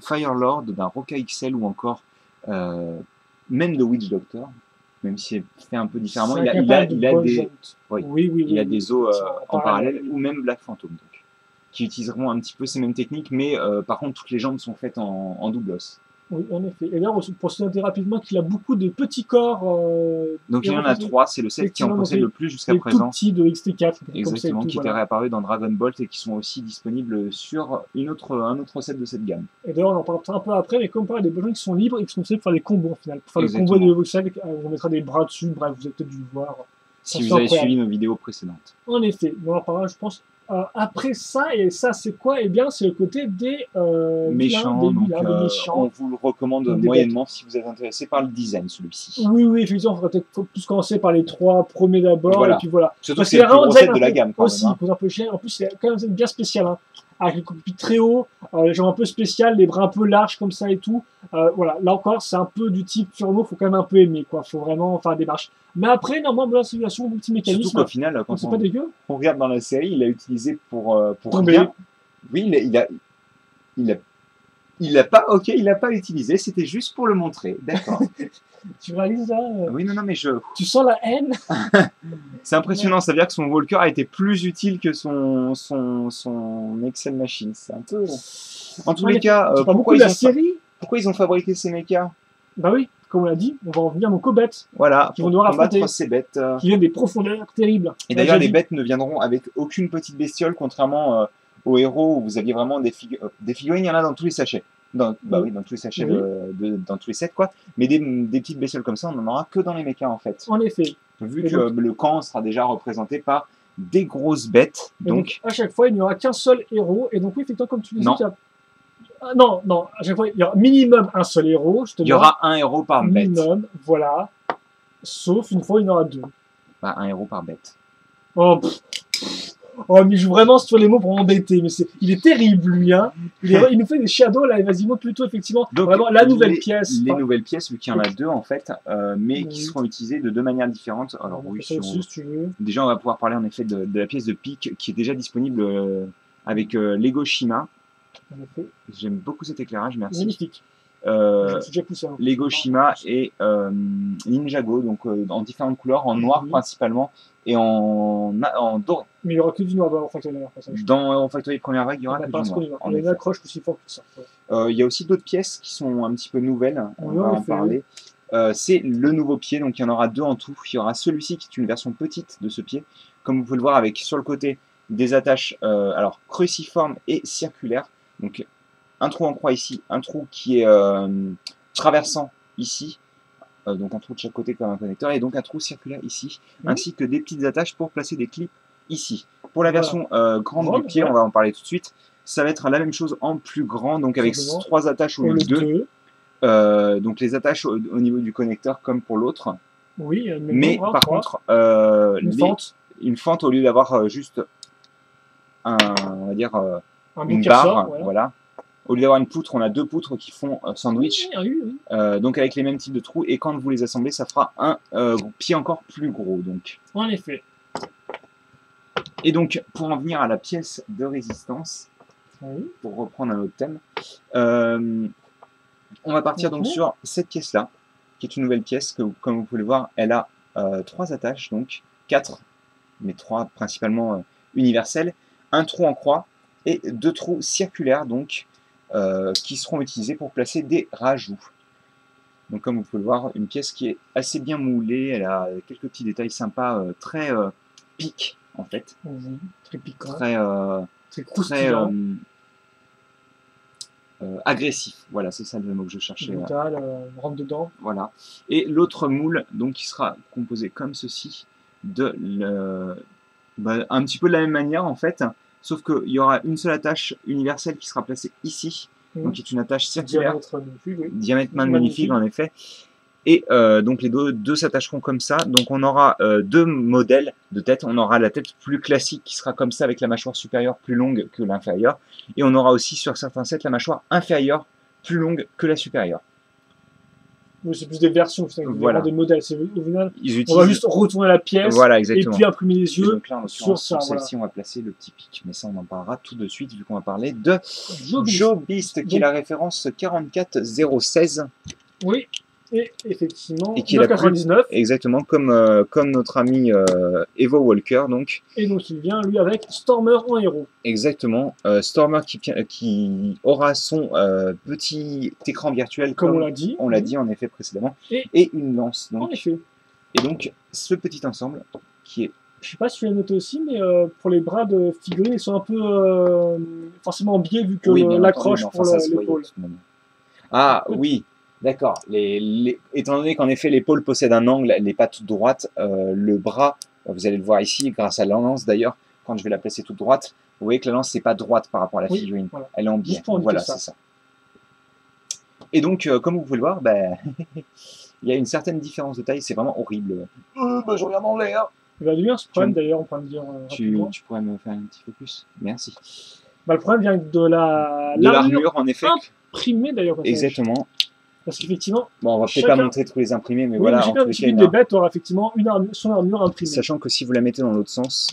Firelord, d'un Roca XL ou encore même de Witch Doctor, même si c'est fait un peu différemment. Il a des os en parallèle, ou même Black Phantom. Donc, qui utiliseront un petit peu ces mêmes techniques, mais par contre, toutes les jambes sont faites en double os. Oui, en effet. Et d'ailleurs, pour se noter rapidement qu'il a beaucoup de petits corps. Donc il y en a 3, c'est le set qui en possède le plus jusqu'à présent. Tout petits de XT4. Exactement, qui étaient réapparus dans Dragon Bolt et qui sont aussi disponibles sur un autre set de cette gamme. Et d'ailleurs, on en parlera un peu après, mais comme on parle des besoins qui sont libres et qui sont faits pour faire des combos au final. Pour faire le combo de Voxel, on mettra des bras dessus, bref, vous avez peut-être dû le voir. Si vous avez suivi nos vidéos précédentes. En effet, on en parlera, je pense. Après ça, et ça c'est quoi? Eh bien c'est le côté des méchants, des méchants. On vous le recommande moyennement si vous êtes intéressé par le design, celui-ci. Oui, effectivement, il faudrait peut-être plus commencer par les 3 premiers d'abord, et puis voilà. Surtout que c'est le plus gros set de la gamme, quand aussi, même. Un peu cher. En plus, c'est quand même bien spécial, hein. Avec les cockpits très hauts, les jambes un peu spéciales, les bras un peu larges comme ça et tout. Voilà, là encore, c'est un peu du type Turbo, faut quand même un peu aimer, quoi. Faut vraiment faire des marches. Mais après, normalement, la simulation, un petit mécanisme. Surtout qu'au final, quand on regarde dans la série, il l'a utilisé pour rien. Oui, il l'a pas utilisé, c'était juste pour le montrer. D'accord. Tu réalises ça Oui, non, mais tu sens la haine. C'est impressionnant, ça veut dire que son Walker a été plus utile que son Excel Machine. C'est un peu... En tous les cas, pourquoi ils ont fabriqué ces mechas? Bah oui, comme on l'a dit, on va en venir nos co-bêtes. Voilà, qui vont devoir affronter ces bêtes. Qui viennent des profondeurs terribles. Et d'ailleurs, les bêtes ne viendront avec aucune petite bestiole, contrairement aux héros où vous aviez vraiment des figurines, il y en a dans tous les sachets. Dans tous les sachets, dans tous les sets, quoi. Mais des petites bestioles comme ça, on n'en aura que dans les mechas, en fait. En effet. Vu que le camp sera déjà représenté par des grosses bêtes. Donc, à chaque fois, il n'y aura qu'un seul héros. Et donc, oui, effectivement, comme tu disais, non, à chaque fois, il y aura minimum un seul héros. Il y aura un héros par bête. Minimum, voilà. Sauf une fois, il y en aura 2. Bah, un héros par bête. Oh, mais il joue vraiment sur les mots pour m'embêter. Mais il est terrible, lui. Hein. Il nous fait des shadows, là. Vas-y, montre plutôt, effectivement. Donc, vraiment, la nouvelle pièce. Les nouvelles pièces, vu qu'il y en a 2, en fait, mais qui seront utilisées de 2 manières différentes. Alors, oui, si tu veux. Déjà, on va pouvoir parler, en effet, de la pièce de pique qui est déjà disponible avec Lego Shima. J'aime beaucoup cet éclairage, merci. Magnifique. Lego Shima et Ninjago, donc en différentes couleurs, en noir principalement et en doré. Mais il n'y aura que du noir dans Factory dernière passage. Dans Factory première vague, il n'y aura que du noir. Il y a une accroche aussi forte que ça. Il y a aussi d'autres pièces qui sont un petit peu nouvelles, on va en parler. C'est le nouveau pied, donc il y en aura 2 en tout. Il y aura celui-ci qui est une version petite de ce pied, comme vous pouvez le voir avec sur le côté des attaches alors cruciformes et circulaires. Donc un trou en croix ici, un trou qui est traversant ici, donc un trou de chaque côté comme un connecteur, et donc un trou circulaire ici, ainsi que des petites attaches pour placer des clips ici. Pour la version grande du pied, on va en parler tout de suite, ça va être la même chose en plus grand, donc avec 3 attaches au lieu de 2. Donc les attaches au niveau du connecteur comme pour l'autre. Oui, mais par contre, une fente au lieu d'avoir juste on va dire une barre, voilà. Au lieu d'avoir une poutre, on a deux poutres qui font sandwich. Oui. Donc avec les mêmes types de trous. Et quand vous les assemblez, ça fera un pied encore plus gros. Donc. En effet. Et donc, pour en venir à la pièce de résistance, pour reprendre un autre thème, on va partir donc sur cette pièce-là, qui est une nouvelle pièce que, comme vous pouvez le voir, elle a 3 attaches, donc 4, mais 3 principalement universelles, un trou en croix et 2 trous circulaires, donc qui seront utilisés pour placer des rajouts. Donc comme vous pouvez le voir, une pièce qui est assez bien moulée, elle a quelques petits détails sympas, très pique en fait. Très piquant. Très agressif, voilà, c'est ça le mot que je cherchais. Brutal, rentre dedans. Voilà. Et l'autre moule, donc, qui sera composé comme ceci, un petit peu de la même manière en fait, sauf qu'il y aura une seule attache universelle qui sera placée ici, donc qui est une attache circulaire, diamètre magnifique en effet. Et donc les deux s'attacheront comme ça. Donc on aura 2 modèles de tête. On aura la tête plus classique qui sera comme ça avec la mâchoire supérieure plus longue que l'inférieure. Et on aura aussi sur certains sets la mâchoire inférieure plus longue que la supérieure. Oui, c'est plus des versions, voilà. Des modèles. Au final, on va juste retourner la pièce et puis imprimer les yeux. Donc là, en sur celle-ci, on va placer le petit pic. Mais ça, on en parlera tout de suite vu qu'on va parler de Jobist, qui est la référence 44016. Oui. Et effectivement, et qui est 9,99. Exactement, comme notre ami Evo Walker. Donc. Et donc il vient, lui, avec Stormer en héros. Exactement. Stormer qui aura son petit écran virtuel, comme on l'a dit. On l'a dit, en effet, précédemment. Et une lance. Donc. En effet. Et donc, ce petit ensemble, qui est... Je sais pas si tu l'as noté aussi, mais pour les bras de figurines, ils sont un peu forcément biais, vu que l'accroche pour l'épaule. Ah, oui. D'accord. Étant donné qu'en effet l'épaule possède un angle, elle n'est pas toute droite, le bras, vous allez le voir ici, grâce à la lance d'ailleurs, quand je vais la placer toute droite, vous voyez que la lance n'est pas droite par rapport à la figurine, voilà. Elle est en biais. Voilà, c'est ça. Et donc, comme vous pouvez le voir, il y a une certaine différence de taille, c'est vraiment horrible. Je regarde en l'air. Il va devenir ce problème d'ailleurs, on pourrait me dire. Tu pourrais me faire un petit focus? Merci. Le problème vient de l'armure, en effet. Imprimée d'ailleurs. Exactement. Parce qu'effectivement. Bon, on va peut-être pas montrer tous les imprimés, mais voilà. Chacune des bêtes aura effectivement son armure imprimée. Sachant que si vous la mettez dans l'autre sens,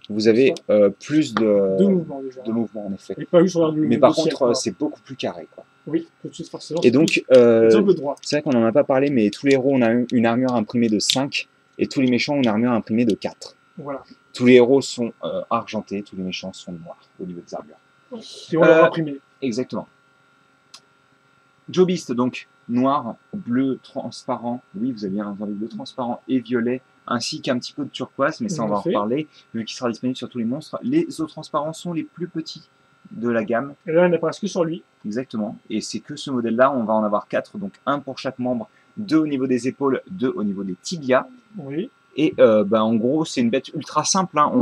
vous avez plus de mouvements déjà. De mouvements, en effet. Et pas juste sur l'armure. Mais par contre, c'est beaucoup plus carré, quoi. Oui, tout de suite, forcément. Et donc, c'est vrai qu'on n'en a pas parlé, mais tous les héros, on a une armure imprimée de 5, et tous les méchants ont une armure imprimée de 4. Voilà. Tous les héros sont argentés, tous les méchants sont noirs au niveau des armures. Et on l'a imprimé. Exactement. Jobist, donc noir, bleu, transparent, oui vous avez bien entendu, bleu transparent et violet, ainsi qu'un petit peu de turquoise, mais ça on va en reparler, vu qu'il sera disponible sur tous les monstres. Les eaux transparents sont les plus petits de la gamme. Et là on n'est presque sur lui. Exactement, et c'est que ce modèle-là, on va en avoir 4, donc un pour chaque membre, 2 au niveau des épaules, 2 au niveau des tibias. Oui. Et en gros, c'est une bête ultra simple, hein.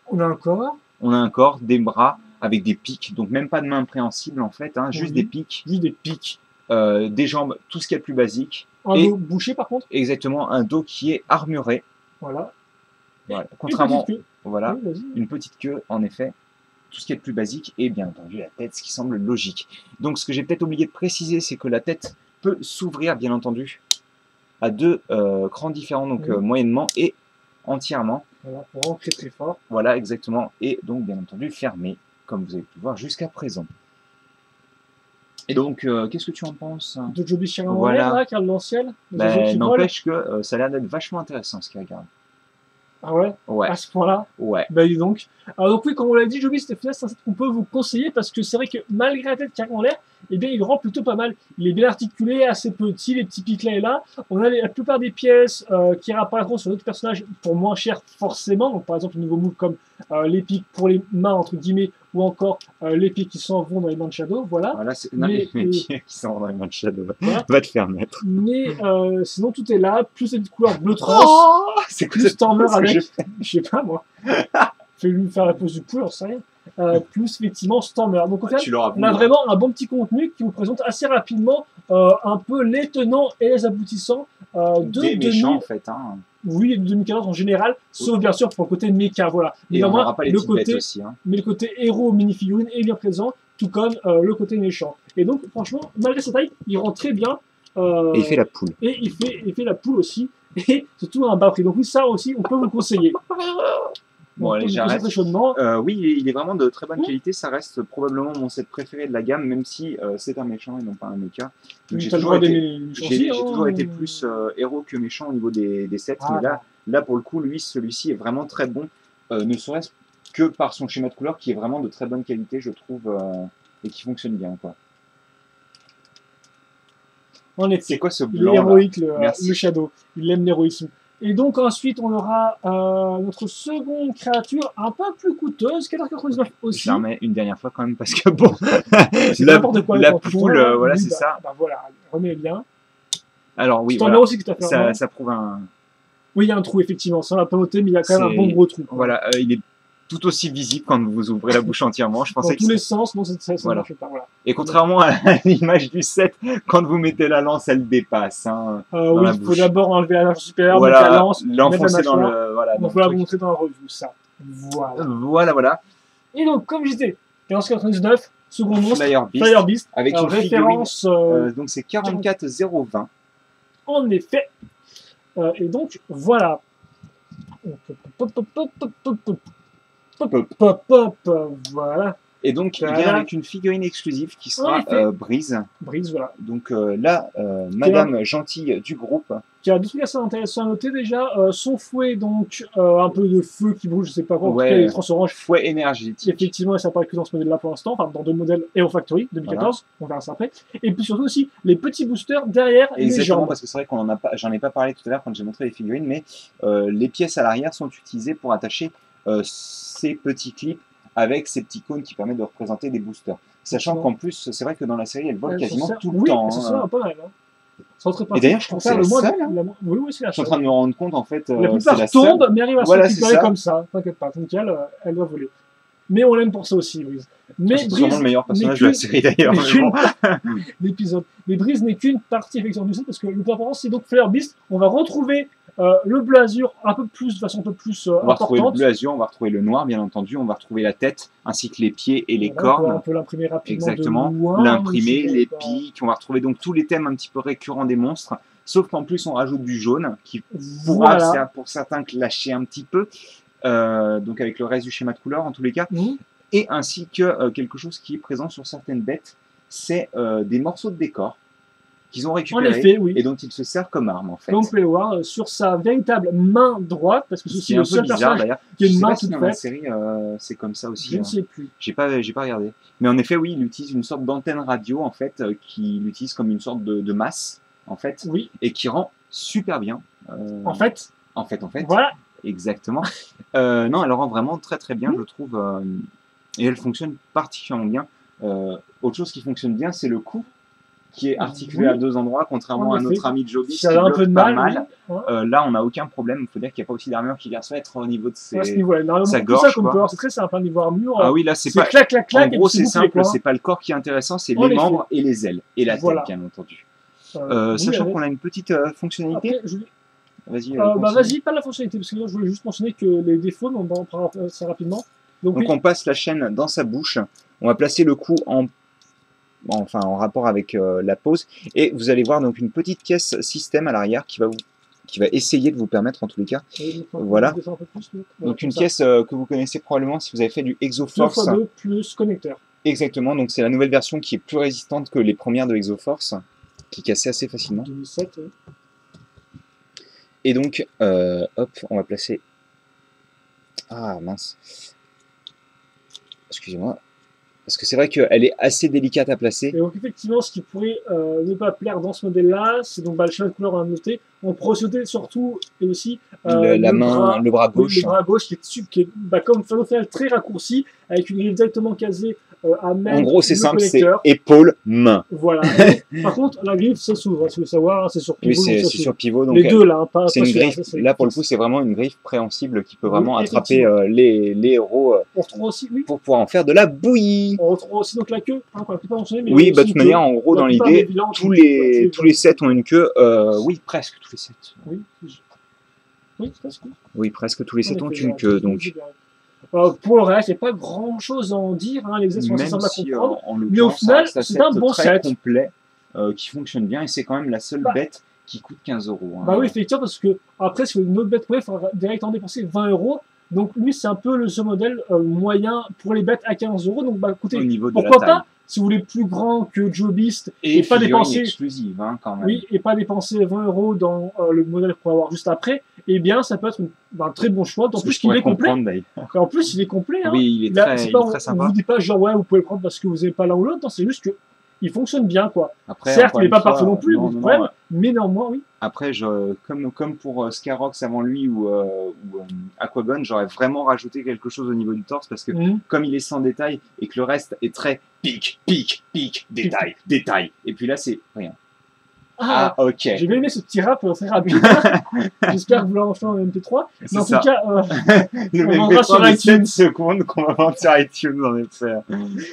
On a un corps, des bras, avec des pics, donc même pas de main préhensible en fait, hein, juste des pics. Juste des pics. Des jambes, tout ce qui est le plus basique. Un dos bouché par contre. Exactement, un dos qui est armuré. Voilà. Contrairement, voilà, une petite queue, en effet, tout ce qui est le plus basique, et bien entendu la tête, ce qui semble logique. Donc ce que j'ai peut-être oublié de préciser, c'est que la tête peut s'ouvrir, bien entendu, à 2 crans différents, donc moyennement et entièrement. Voilà, pour rentrer très fort. Voilà, exactement, et donc bien entendu fermé, comme vous avez pu voir jusqu'à présent. Et donc, qu'est-ce que tu en penses? De Jobist Charles qui a le ciel. N'empêche que ça a l'air d'être vachement intéressant ce qu'il regarde. Ah ouais? Ouais. À ce point-là? Ouais. Bah dis donc. Alors donc oui, comme on l'a dit, Jobist, c'est un set qu'on peut vous conseiller parce que c'est vrai que malgré la tête qui a en l'air, eh bien il rend plutôt pas mal. Il est bien articulé, assez petit, les petits pics là et là. On a la plupart des pièces qui réapparaîtront sur d'autres personnages pour moins cher forcément. Donc par exemple, le nouveau move comme les pics pour les mains entre guillemets, ou encore les pics qui s'en vont dans les mains de Shadow, voilà. Les pics qui s'en vont dans les mains de Shadow, va te faire mettre. Mais sinon tout est là, plus cette couleur bleu trans, plus Stormer avec, je sais pas moi, fais-lui faire la pose du poule, on sait rien, plus effectivement Stormer. Donc en fait, on a vraiment un bon petit contenu qui vous présente assez rapidement un peu les tenants et les aboutissants des méchants en fait. Hein. Oui, de 2014 en général, sauf bien sûr pour le côté méca, voilà. Mais on n'aura pas les petites bêtes aussi. Hein. Mais le côté héros mini-figurine est bien présent, tout comme le côté méchant. Et donc, franchement, malgré sa taille, il rend très bien. Et il fait la poule. Et il fait la poule aussi. Et surtout à un bas prix. Donc oui, ça aussi, on peut vous le conseiller. Bon, allez, j'arrête. Oui, il est vraiment de très bonne qualité. Ça reste probablement mon set préféré de la gamme, même si c'est un méchant et non pas un mecha. J'ai toujours été plus héros que méchant au niveau des sets. Mais là, pour le coup, celui-ci est vraiment très bon. Ne serait-ce que par son schéma de couleur qui est vraiment de très bonne qualité, je trouve, et qui fonctionne bien. Quoi. C'est quoi ce blanc? L'héroïque, le Shadow. Il aime l'héroïsme. Et donc ensuite, on aura notre seconde créature un peu plus coûteuse, 4,99 aussi. Je la remets une dernière fois quand même parce que bon, la poule, voilà, c'est ça. Bah voilà, remets bien. Alors oui, voilà. Aussi que ça prouve un... Oui, il y a un trou, effectivement. Ça, on l'a pas noté, mais il y a quand même un bon gros trou. Voilà, il est tout aussi visible quand vous ouvrez la bouche entièrement. Je pensais dans tous les sens, non, ça marche pas. Voilà. Et contrairement à l'image du set, quand vous mettez la lance, elle dépasse. Hein, oui, il faut d'abord enlever la lance supérieure, voilà, mettre la lance, l'enfoncer dans le... Voilà, donc voilà, vous montrer dans la revue, ça. Voilà. Et donc, comme je disais, 15,99, second monstre, Flyer Beast, avec une référence... donc c'est 44020. En effet. Et donc, voilà. Voilà. Et donc, il vient avec une figurine exclusive qui sera Breeze. Breeze, voilà. Donc là, Madame Gentille du groupe. Qui a deux trucs assez intéressants à noter déjà. Son fouet, donc, un peu de feu qui bouge, je sais pas quoi, en tout cas, il est transorange. Fouet énergétique. Effectivement, ça apparaît que dans ce modèle-là pour l'instant, enfin, dans deux modèles Hero Factory 2014, on verra ça après. Et puis surtout aussi, les petits boosters derrière les jambes. Exactement, parce que c'est vrai qu'on en a pas, j'en ai pas parlé tout à l'heure quand j'ai montré les figurines, mais les pièces à l'arrière sont utilisées pour attacher ces petits clips avec ces petits cônes qui permettent de représenter des boosters. Sachant qu'en plus, c'est vrai que dans la série, elle vole quasiment tout le temps. Oui, ça pas mal. Et d'ailleurs, je pense que c'est la seule. Oui, c'est la seule. Je suis en train de me rendre compte, en fait, la plupart tombent, mais arrivent à se récupérer comme ça. T'inquiète pas, elle doit voler. Mais on l'aime pour ça aussi, Breeze. C'est vraiment le meilleur personnage de la série, d'ailleurs. L'épisode. Mais Breeze n'est qu'une partie effectivement du set, parce que le point c'est donc Flyer Beast. On va retrouver le bleu azur de façon un peu plus importante. On va retrouver le bleu azur, on va retrouver le noir, bien entendu, on va retrouver la tête, ainsi que les pieds et les cornes. On peut l'imprimer rapidement. Exactement, l'imprimer, les pics, on va retrouver donc tous les thèmes un petit peu récurrents des monstres, sauf qu'en plus on rajoute du jaune, qui pourra, pour certains, clasher un petit peu, donc avec le reste du schéma de couleur en tous les cas, et ainsi que quelque chose qui est présent sur certaines bêtes, c'est des morceaux de décor qu'ils ont récupérés, en effet, oui, et dont ils se servent comme arme en fait. Donc, vous pouvez le voir sur sa véritable main droite, parce que c'est aussi le seul personnage qui a une main toute faite. Dans la série, c'est comme ça aussi. Je ne sais plus. J'ai pas regardé. Mais en effet, oui, il utilise une sorte d'antenne radio en fait, qu'il utilise comme une sorte de masse en fait, et qui rend super bien. En fait. Voilà. Exactement. Non, elle rend vraiment très très bien, je trouve, et elle fonctionne particulièrement bien. Autre chose qui fonctionne bien, c'est le coup, qui est articulé à deux endroits, contrairement à notre ami Joby, qui a un peu de mal. Là, on n'a aucun problème. Il faut dire qu'il n'y a pas aussi d'armure qui vient se mettre au niveau de sa gorge. C'est très simple, niveau armure. Ah oui, là, c'est pas. Clac, clac, clac. En gros, c'est simple. C'est pas le corps qui est intéressant, c'est les membres et les ailes et la tête, bien entendu. Sachant qu'on a une petite fonctionnalité. Vas-y. Vas-y, pas la fonctionnalité, parce que là, je voulais juste mentionner que les défauts, on va en parler assez rapidement. Donc on passe la chaîne dans sa bouche. On va placer le cou en rapport avec la pose, et vous allez voir donc une petite caisse système à l'arrière qui va essayer de vous permettre en tous les cas, voilà, donc une caisse que vous connaissez probablement si vous avez fait du Exoforce 2x2 plus connecteur. Exactement, donc c'est la nouvelle version qui est plus résistante que les premières de Exoforce, qui cassait assez facilement. 2007, et donc hop, on va placer, ah mince, excusez-moi, parce que c'est vrai qu'elle est assez délicate à placer. Et donc effectivement, ce qui pourrait ne pas plaire dans ce modèle-là, c'est donc le schéma de couleur, on a noté. On pourrait sauter surtout, et aussi le bras gauche. Le bras gauche qui est comme Final très raccourci, avec une griffe directement casée amène en gros, c'est simple, c'est collecteur. épaule-main. Voilà. Par contre, la griffe, ça s'ouvre, si vous savoir, c'est sur pivot. Oui, c'est sur pivot. Donc, les deux, là, hein, pas c'est une griffe. Là, pour le coup, c'est vraiment une griffe préhensible qui peut vraiment attraper les héros aussi, pour pouvoir en faire de la bouillie. On retrouve aussi donc la queue, hein, qu'on n'a pas mentionné. Mais oui, bah, de toute manière, en gros, dans l'idée, tous les sets ont une queue. Oui, presque tous les sets. Oui, presque. Oui, presque tous les sets ont une queue, donc. Pour le reste, il n'y a pas grand chose à en dire, hein, les sets sont assez simples à comprendre. Mais au final, c'est un bon set complet qui fonctionne bien et c'est quand même la seule bête qui coûte 15 €. Hein. Bah oui, effectivement, parce que après, si vous avez une autre bête, il faudra directement dépenser 20 €. Donc lui, c'est un peu le seul modèle moyen pour les bêtes à 15 €. Donc bah écoutez, pourquoi pas, si vous voulez plus grand que Joe Beast et pas dépenser exclusive, hein, quand même. Oui, et pas dépenser 20 € dans le modèle qu'on va avoir juste après, eh bien ça peut être un très bon choix. En plus, il est complet. En plus, il est complet. Hein. Oui, il est très sympa. On vous dit pas genre ouais, vous pouvez le prendre parce que vous n'avez pas l'un ou l'autre. Non, c'est juste que il fonctionne bien, quoi. Après, certes, il n'est pas parfait non plus, mais néanmoins, oui. Après, comme pour Scarox avant lui ou Aquagon, j'aurais vraiment rajouté quelque chose au niveau du torse parce que comme il est sans détail et que le reste est très pic, détail. Et puis là, c'est rien. Ah, ok. J'ai bien aimé ce petit rap très rapide. J'espère que vous l'avez en MP3. Mais en tout cas, le MP3 de 7 secondes qu'on va vendre sur iTunes, en effet.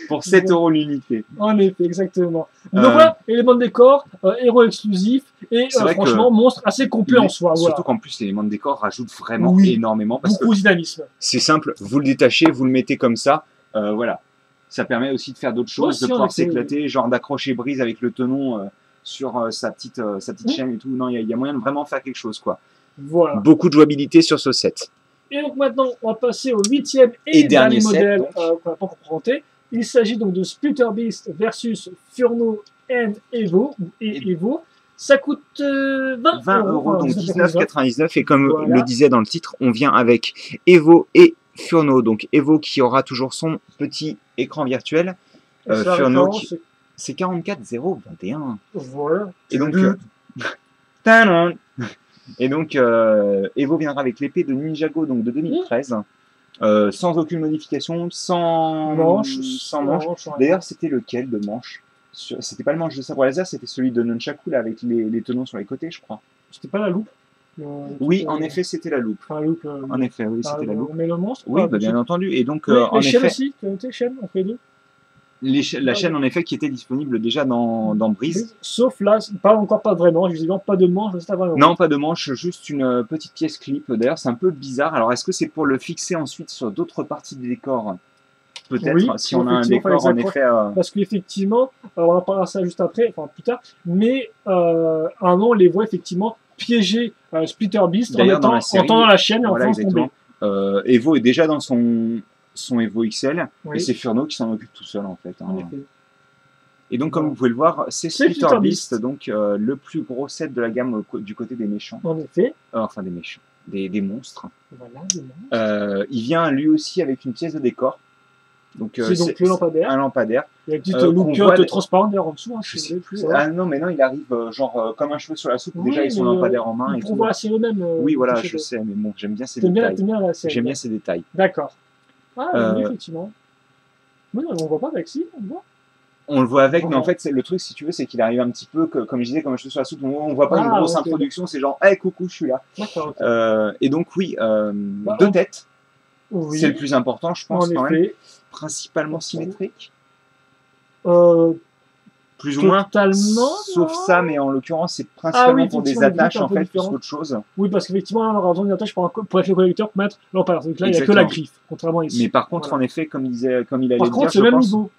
Pour 7 € l'unité. En effet, exactement. Donc voilà, éléments de décor, héros exclusifs et franchement, monstre assez complet en soi. Surtout qu'en plus, l'élément de décor rajoute vraiment énormément. Beaucoup de dynamisme. C'est simple, vous le détachez, vous le mettez comme ça. Voilà. Ça permet aussi de faire d'autres choses, de pouvoir s'éclater, genre d'accrocher Brise avec le tenon. Sur sa petite chaîne et tout. Non, il y a moyen de vraiment faire quelque chose, quoi. Voilà. Beaucoup de jouabilité sur ce set. Et donc maintenant, on va passer au 8e et dernier modèle qu'on n'a pas présenté. Il s'agit donc de Splitter Beast versus Furno and Evo. Evo. Ça coûte 20 €, donc 19,99 €. Et comme le disait dans le titre, on vient avec Evo et Furno. Donc Evo qui aura toujours son petit écran virtuel. Furno qui... C'est 44,021. Voilà. Et donc, Evo viendra avec l'épée de Ninjago donc de 2013, sans aucune modification, sans manche. D'ailleurs, c'était lequel de manche? C'était pas le manche de sabre laser, c'était celui de Nunchaku là avec les tenons sur les côtés, je crois. C'était pas la loupe? Oui, en effet, c'était la loupe. En effet, oui, c'était la loupe. Mais le monstre? Oui, bien entendu. Et donc, en effet. Aussi, tu as noté chaîne, on fait deux. La chaîne, en effet, qui était disponible déjà dans Brise. Sauf là, encore pas vraiment, justement, pas de manche, juste avant. Non, pas de manche, juste une petite pièce clip. D'ailleurs, c'est un peu bizarre. Alors, est-ce que c'est pour le fixer ensuite sur d'autres parties du décor? Peut-être, si on a un décor, en effet... Parce qu'effectivement, on en parlera ça juste après, enfin plus tard, mais un an, on les voit effectivement piéger Splitter Beast en tendant la chaîne et en faisant tomber. Evo est déjà dans son Evo XL, et c'est Furno qui s'en occupe tout seul en fait. En effet. Et donc comme vous pouvez le voir, c'est Splitter Beast, donc le plus gros set de la gamme du côté des méchants. En effet. Enfin des méchants, des monstres. Voilà, des monstres. Il vient lui aussi avec une pièce de décor. Donc, c'est donc le lampadaire. Un lampadaire. Il y a une petite loupiote transparente en dessous. Je sais plus. Ah non, mais non, il arrive genre comme un cheveu sur la soupe, déjà avec son lampadaire en main. On voit la série même. Oui, voilà, je sais, mais bon, j'aime bien ces détails. J'aime bien ces détails. D'accord. Ah, oui, effectivement. Mais non, on ne voit pas avec, si, on le voit. On le voit avec, mais en fait, le truc, si tu veux, c'est qu'il arrive un petit peu, comme je disais, comme un cheveu sur la soupe. On ne voit pas une grosse introduction, c'est genre, hey, coucou, je suis là. D'accord. Et donc, oui, deux têtes. Oui. C'est le plus important, je pense, quand même. Principalement symétrique. Plus ou moins. Sauf ça, mais en l'occurrence, c'est principalement pour des attaches, en fait, plus qu'autre chose. Oui, parce qu'effectivement, on aura besoin d'une attache pour être le collecteur pour mettre lampadaire. Donc là, il n'y a que la griffe, contrairement à ici. Mais par contre, en effet, comme il allait dire, par contre, c'est le même niveau.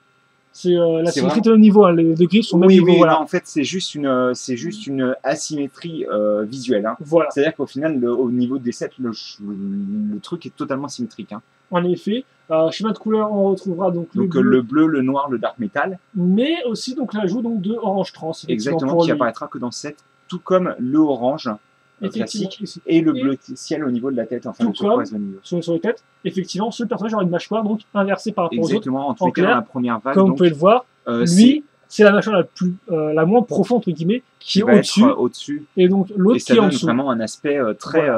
C'est la symétrie de niveau, les deux griffes sont au même niveau. Oui, voilà. En fait, c'est juste une asymétrie visuelle. Hein. Voilà. C'est-à-dire qu'au final, au niveau des sets, le truc est totalement symétrique. Hein. En effet, schéma de couleur, on retrouvera donc le bleu, le noir, le dark metal. Mais aussi donc l'ajout de orange trans. Exactement, qui apparaîtra que dans ce set, tout comme le orange classique et le bleu ciel au niveau de la tête. Enfin, sur les têtes, effectivement, ce personnage aura une mâchoire donc inversée par rapport aux autres. Exactement, en tout cas, dans la première vague. Comme vous pouvez le voir, lui, c'est la mâchoire la moins profonde, entre guillemets, qui est au-dessus. Et donc l'autre qui est en dessous. Ça donne vraiment un aspect très...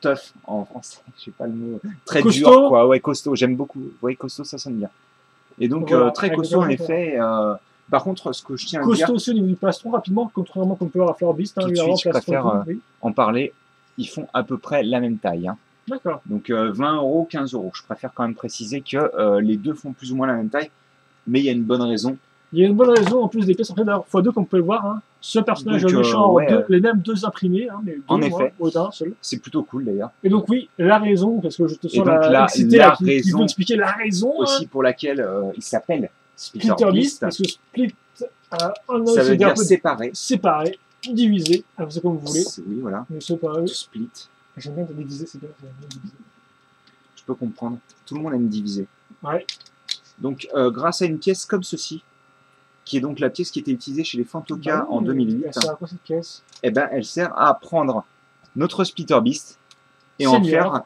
tough en français, je sais pas le mot, très costaud. dur, quoi. Ouais, costaud, j'aime beaucoup. Ouais, costaud, ça sonne bien. Et donc, voilà, très costaud en effet. Par contre, ce que je tiens à dire. Costaud aussi au niveau du plastron, rapidement, contrairement qu'on peut avoir à Fleurbist. Tout de suite, je préfère en parler. Ils font à peu près la même taille. Hein. D'accord. Donc 20 €, 15 €. Je préfère quand même préciser que les deux font plus ou moins la même taille, mais il y a une bonne raison. Il y a une bonne raison, en plus des pièces en fait d'ailleurs x2 comme vous pouvez le voir. Hein. Ce personnage méchant, les mêmes deux imprimés, hein, mais deux, en effet, d'un seul. C'est plutôt cool d'ailleurs. Et donc oui, la raison, parce que je te sens la raison, qui veut expliquer la raison aussi pour laquelle il s'appelle Splitter Beast, parce que split, ça veut dire séparé. Séparé, divisé, c'est comme vous voulez. Oui, voilà. Séparé. Split. J'aime bien diviser, c'est bien. Je peux comprendre. Tout le monde aime diviser. Ouais. Donc, grâce à une pièce comme ceci, qui est donc la pièce qui était utilisée chez les Fantoka en 2008. Elle sert à quoi cette pièce? Eh ben, elle sert à prendre notre Splitter Beast et en faire,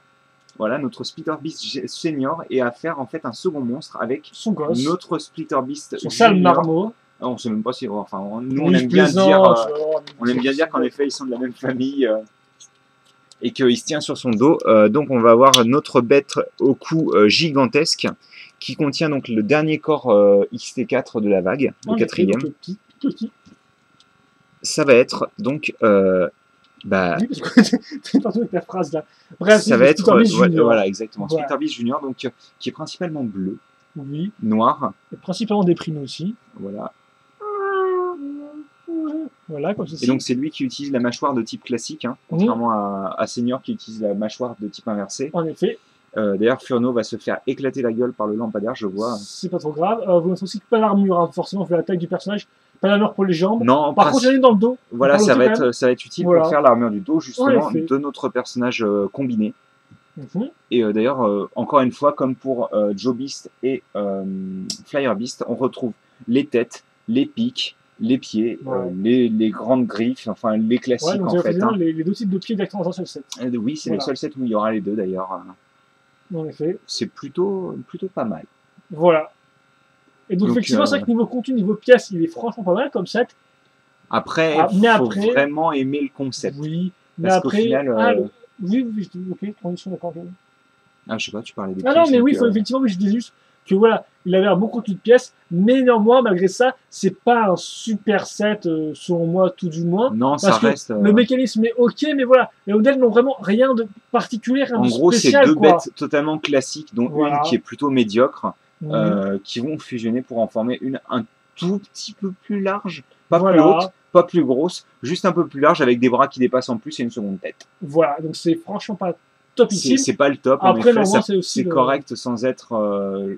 voilà, notre Splitter Beast senior et à faire en fait un second monstre avec son gosse, notre Splitter Beast. Son sale marmot. On sait même pas si, enfin, nous on aime bien dire, qu'en effet ils sont de la même famille. Et qu'il se tient sur son dos. Donc on va avoir notre bête au cou gigantesque qui contient donc le dernier corps XT4 de la vague, le quatrième. Petit. Ça va être donc... oui, t'es partout avec ta phrase là. Bref, ça va être... voilà, exactement. Voilà. Splitter Beast Junior, donc, qui est principalement bleu, noir. Et principalement déprimé aussi. Voilà. Voilà, comme ceci. Et donc c'est lui qui utilise la mâchoire de type classique, hein, contrairement à Senior qui utilise la mâchoire de type inversé. En effet. D'ailleurs, Furno va se faire éclater la gueule par le lampadaire, je vois. C'est pas trop grave. Vous n'avez aussi pas d'armure, hein, forcément, vu la taille du personnage. Pas d'armure pour les jambes. Non, par contre, il y en a dans le dos. Voilà, ça va être utile pour faire l'armure du dos, justement, de notre personnage combiné. Et d'ailleurs, encore une fois, comme pour Joe Beast et Flyer Beast, on retrouve les têtes, les pics, les pieds, les grandes griffes, enfin les classiques donc en fait. Hein. Les deux types de pieds directement dans un seul set. Oui, c'est le seul set où il y aura les deux d'ailleurs. En effet. C'est plutôt pas mal. Voilà. Et donc effectivement, c'est vrai que niveau contenu, niveau pièce, il est franchement pas mal comme set. Après, il faut vraiment aimer le concept. Oui, mais parce après... final, oui, ok, transition, d'accord. Ah, je sais pas, tu parlais des pièces. Ah non, mais oui, effectivement, je disais juste que voilà, il avait un bon contenu de pièces, mais néanmoins, malgré ça, c'est pas un super set, selon moi, tout du moins. Non, parce ça que reste... Le mécanisme est ok, mais voilà, les modèles n'ont vraiment rien de particulier, rien de spécial. En gros, c'est deux bêtes totalement classiques, dont une qui est plutôt médiocre, qui vont fusionner pour en former une un tout petit peu plus large, pas plus haute, pas plus grosse, juste un peu plus large, avec des bras qui dépassent en plus et une seconde tête. Voilà, donc c'est franchement pas topissime. C'est pas le top, après, en effet, c'est correct sans être...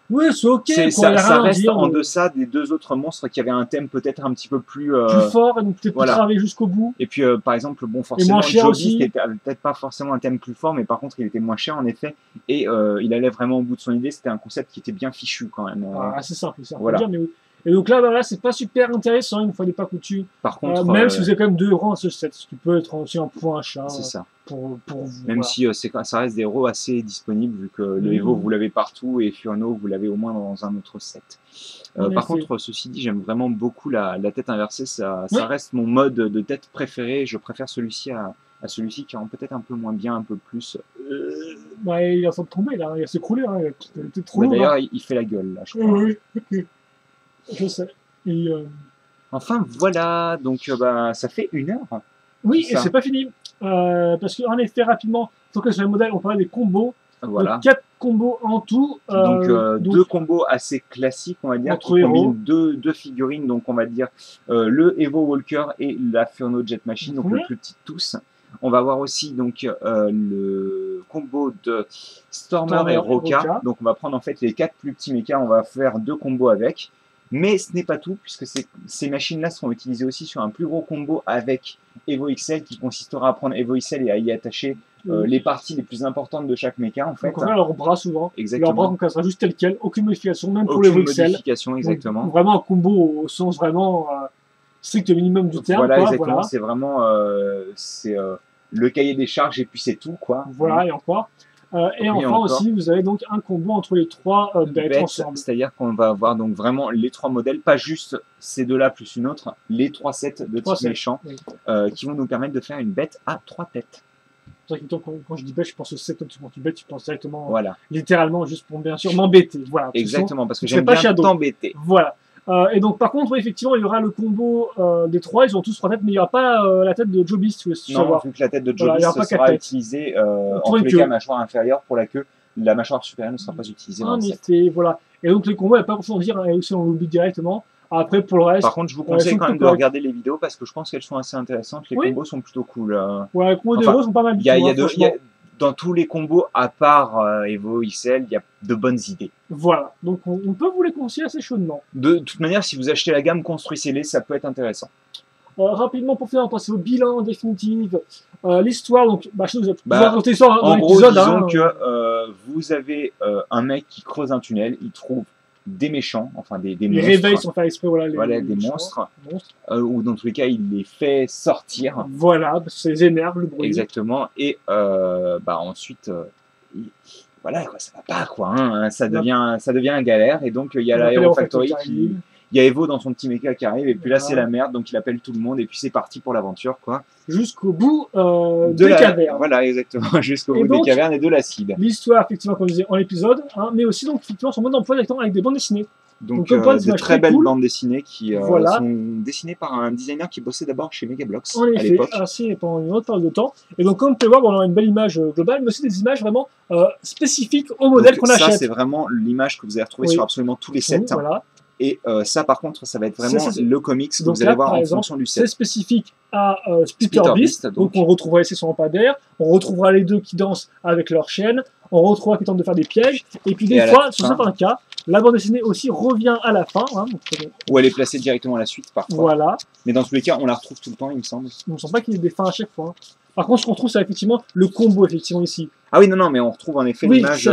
Oui, c'est ok. Ça reste en deçà des deux autres monstres qui avaient un thème peut-être un petit peu plus fort et donc peut-être plus travaillé jusqu'au bout. Et puis par exemple, bon, forcément, Joe Beast n'était peut-être pas forcément un thème plus fort, mais par contre, il était moins cher en effet. Et il allait vraiment au bout de son idée. C'était un concept qui était bien fichu quand même. C'est simple, ça. Voilà. Dire, mais oui. Et donc là, c'est pas super intéressant, une fois n'est pas coutume. Par contre, même si vous avez quand même 2 euros à ce set, ce qui peut être aussi un point achat. C'est ça. Pour vous. Même si ça reste des euros assez disponibles, vu que le Evo, vous l'avez partout, et Furno, vous l'avez au moins dans un autre set. Par contre, ceci dit, j'aime vraiment beaucoup la tête inversée. Ça reste mon mode de tête préféré. Je préfère celui-ci à celui-ci qui rend peut-être un peu moins bien, un peu plus... il est en train de tomber, là. Il va s'écrouler. Hein. Il trop lourd. D'ailleurs, il fait la gueule, là, je crois. Oui, ok. Je sais. Et enfin, voilà. Donc, ça fait 1 heure. Oui, et c'est pas fini. Parce qu'en effet, rapidement, faut que sur les modèles, on parlait des combos. Voilà. Donc, 4 combos en tout. Donc 2 combos assez classiques, on va dire, qui combinent deux figurines. Donc, on va dire le Evo Walker et la Furno Jet Machine, donc le plus petit de tous. On va avoir aussi donc le combo de Stormer et Roca. Donc, on va prendre en fait les 4 plus petits mechas. On va faire 2 combos avec. Mais ce n'est pas tout, puisque ces machines-là seront utilisées aussi sur un plus gros combo avec Evo XL, qui consistera à prendre Evo XL et à y attacher les parties les plus importantes de chaque méca, en fait. Donc on a leur bras souvent. Exactement. Leur bras qu'on cassera juste tel quel, aucune modification, même pour l'Evo XL. Aucune modification, exactement. Donc, vraiment un combo au sens vraiment strict minimum du terme. Voilà, exactement. Voilà. C'est vraiment le cahier des charges et puis c'est tout, quoi. Voilà, et encore. Et enfin aussi, vous avez donc un combo entre les 3 bêtes ensemble. C'est-à-dire qu'on va avoir donc vraiment les 3 modèles, pas juste ces 2-là plus une autre, les 3 sets de type méchant, qui vont nous permettre de faire une bête à 3 têtes. C'est pour ça que quand je dis bête, je pense au set quand tu bêtes, tu penses directement, voilà. Littéralement, juste pour bien sûr m'embêter. Voilà. Exactement, parce que j'aime bien t'embêter. Voilà. Et donc, par contre, effectivement, il y aura le combo des 3, ils ont tous 3 têtes, mais il n'y aura pas la tête de Joe Beast, non, vu que la tête de Joe Beast sera utilisée en tous les cas mâchoire inférieure pour la queue, la mâchoire supérieure ne sera pas utilisée dans le set. Voilà. Et donc, les combos, il n'y a pas grand-chose à dire, et aussi on l'oublie directement. Après, pour le reste. Par contre, je vous conseille quand même de regarder les vidéos parce que je pense qu'elles sont assez intéressantes. Les combos sont plutôt cool. Ouais, les combos d'Evo sont pas mal. Dans tous les combos, à part Evo XL, il y a de bonnes idées. Voilà, donc on peut vous les conseiller assez chaudement. De toute manière, si vous achetez la gamme, construisez-les, ça peut être intéressant. Rapidement, pour finir, on passe au bilan définitif. L'histoire, donc, je vous ai raconté l'histoire dans l'épisode. En gros, disons que vous avez un mec qui creuse un tunnel, il trouve des méchants, enfin des monstres. Les réveils sont faits exprès, voilà, des monstres. Ou dans tous les cas, il les fait sortir. Voilà, parce que ça les énerve, le bruit. Exactement, et ensuite, voilà, quoi, ça va pas, quoi, hein, ça devient une galère, et donc il y a la Hero Factory il y a Evo dans son petit méca qui arrive, et puis là c'est la merde, donc il appelle tout le monde, et puis c'est parti pour l'aventure, quoi. Jusqu'au bout des cavernes. Voilà, exactement, jusqu'au bout des cavernes et de l'acide. L'histoire, effectivement, comme je disais, en épisode, mais aussi, donc, effectivement, son mode d'emploi avec des bandes dessinées. Donc de très belles bandes dessinées qui sont dessinées par un designer qui bossait d'abord chez Megablox à l'époque. Assez pendant une autre période de temps. Et donc comme vous pouvez voir, on a une belle image globale, mais aussi des images vraiment spécifiques au modèle qu'on achète. Ça, c'est vraiment l'image que vous allez retrouver sur absolument tous les sets. Voilà. Et ça, par contre, ça va être vraiment le comics que vous allez voir en fonction du set. C'est spécifique à Splitter Beast, donc on retrouvera ici son lampadaire, on retrouvera les deux qui dansent avec leur chaîne, on retrouvera qui tentent de faire des pièges, et puis des fois, sur certains cas, la bande dessinée aussi revient à la fin. Ou elle est placée directement à la suite, parfois. Voilà. Mais dans tous les cas, on la retrouve tout le temps, il me semble. On ne sent pas qu'il y ait des fins à chaque fois. Par contre, ce qu'on retrouve, c'est effectivement le combo, effectivement, ici. Ah oui, non, mais on retrouve en effet l'image...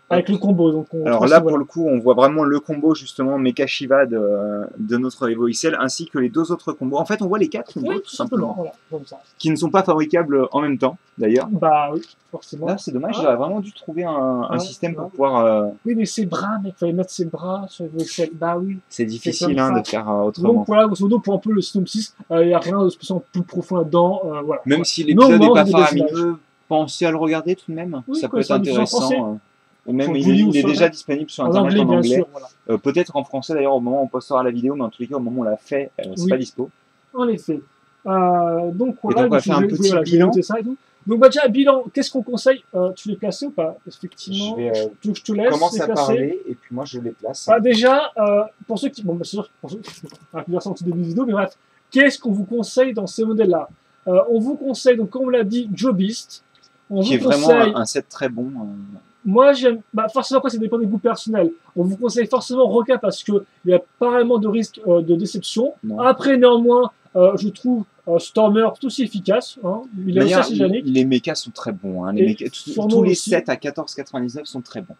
Avec le combo. Donc alors là, pour le coup, on voit vraiment le combo, justement, Mecha Shiva de notre Evo XL, ainsi que les deux autres combos. En fait, on voit les 4 combos, tout simplement. Voilà, comme ça. Qui ne sont pas fabricables en même temps, d'ailleurs. Bah oui, forcément. Là, c'est dommage, j'aurais vraiment dû trouver un système pour pouvoir... Oui, mais ses bras, mec, il fallait mettre ses bras sur Evo XL. Bah oui. C'est difficile de faire autrement. Donc voilà, grosso modo, pour un peu le synopsis, il n'y a rien de spécialement plus profond là-dedans. Voilà. Même si l'épisode n'est pas faramineux, pensez à le regarder tout de même. Ça peut être intéressant. Même il est déjà disponible sur internet en anglais. Voilà. Peut-être en français d'ailleurs au moment où on postera la vidéo, mais en tous les cas au moment où on l'a fait, c'est pas dispo. En effet. Donc voilà, on va faire un petit bilan. Donc déjà, bilan, qu'est-ce qu'on conseille? Tu l'es placé ou pas? Effectivement, je te laisse. Commence à parler et puis moi je les place. Déjà, pour ceux qui... Bon, c'est sûr, pour ceux qui ont sorti des vidéos, mais bref, qu'est-ce qu'on vous conseille dans ces modèles-là? On vous conseille, donc comme on l'a dit, Joe Beast. Qui est vraiment un set très bon. Moi, j'aime. Forcément, après, ça dépend des goûts personnels. On vous conseille forcément Roca parce qu'il n'y a pas vraiment de risque de déception. Non. Après, néanmoins, je trouve Stormer tout aussi efficace. Il est assez génique. Les mechas sont très bons. Tous les sets à 14,99 sont très bons.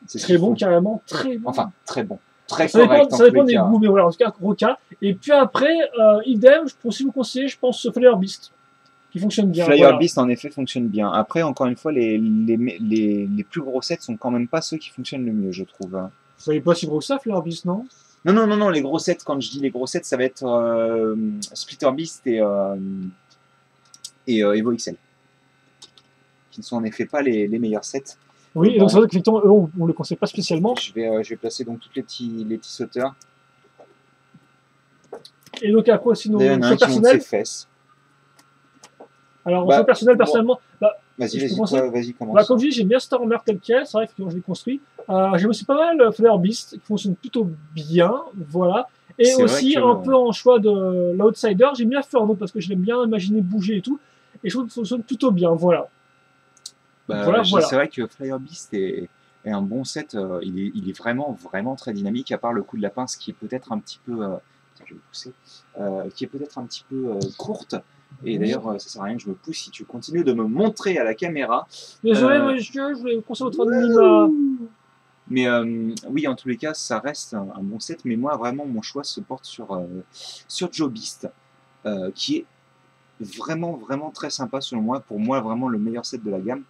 C'est très bon, carrément. Très bon. Enfin, très bon. Très correct. Ça dépend des goûts, mais voilà, en tout cas, Roca. Et puis après, idem, je peux aussi vous conseiller, je pense, Flare Beast. Qui fonctionne bien. Flare Beast en effet fonctionne bien. Après, encore une fois, les plus gros sets sont quand même pas ceux qui fonctionnent le mieux, je trouve. Ça n'est pas si gros que ça, Flare Beast, non? Non, les gros sets, quand je dis les gros sets, ça va être Splitter Beast et Evo XL. Qui ne sont en effet pas les meilleurs sets. Oui, et donc c'est vrai qu'effectivement, eux, on ne les conseille pas spécialement. Je vais placer donc tous les petits sauteurs. Et donc après, sinon, choix personnel. Alors, en choix personnel, personnellement, vas-y, commence. Comme je dis, j'aime bien Stormer tel quel, c'est vrai que je l'ai construit. J'aime aussi pas mal Flare Beast, qui fonctionne plutôt bien, voilà. Et aussi, un peu en choix de l'outsider, j'aime bien Furno, parce que j'aime bien imaginer bouger et tout, et je trouve qu'il fonctionne plutôt bien, voilà. Voilà. C'est vrai que Flare Beast est un bon set, il est vraiment très dynamique, à part le coup de la pince qui est peut-être un petit peu... je vais pousser, qui est peut-être un petit peu courte. Et d'ailleurs, ça sert à rien que je me pousse si tu continues de me montrer à la caméra. Désolé, monsieur, je voulais conseiller votre anonymat. Mais oui, en tous les cas, ça reste un bon set. Mais moi, vraiment, mon choix se porte sur Joe Beast, qui est vraiment très sympa selon moi. Pour moi, vraiment le meilleur set de la gamme.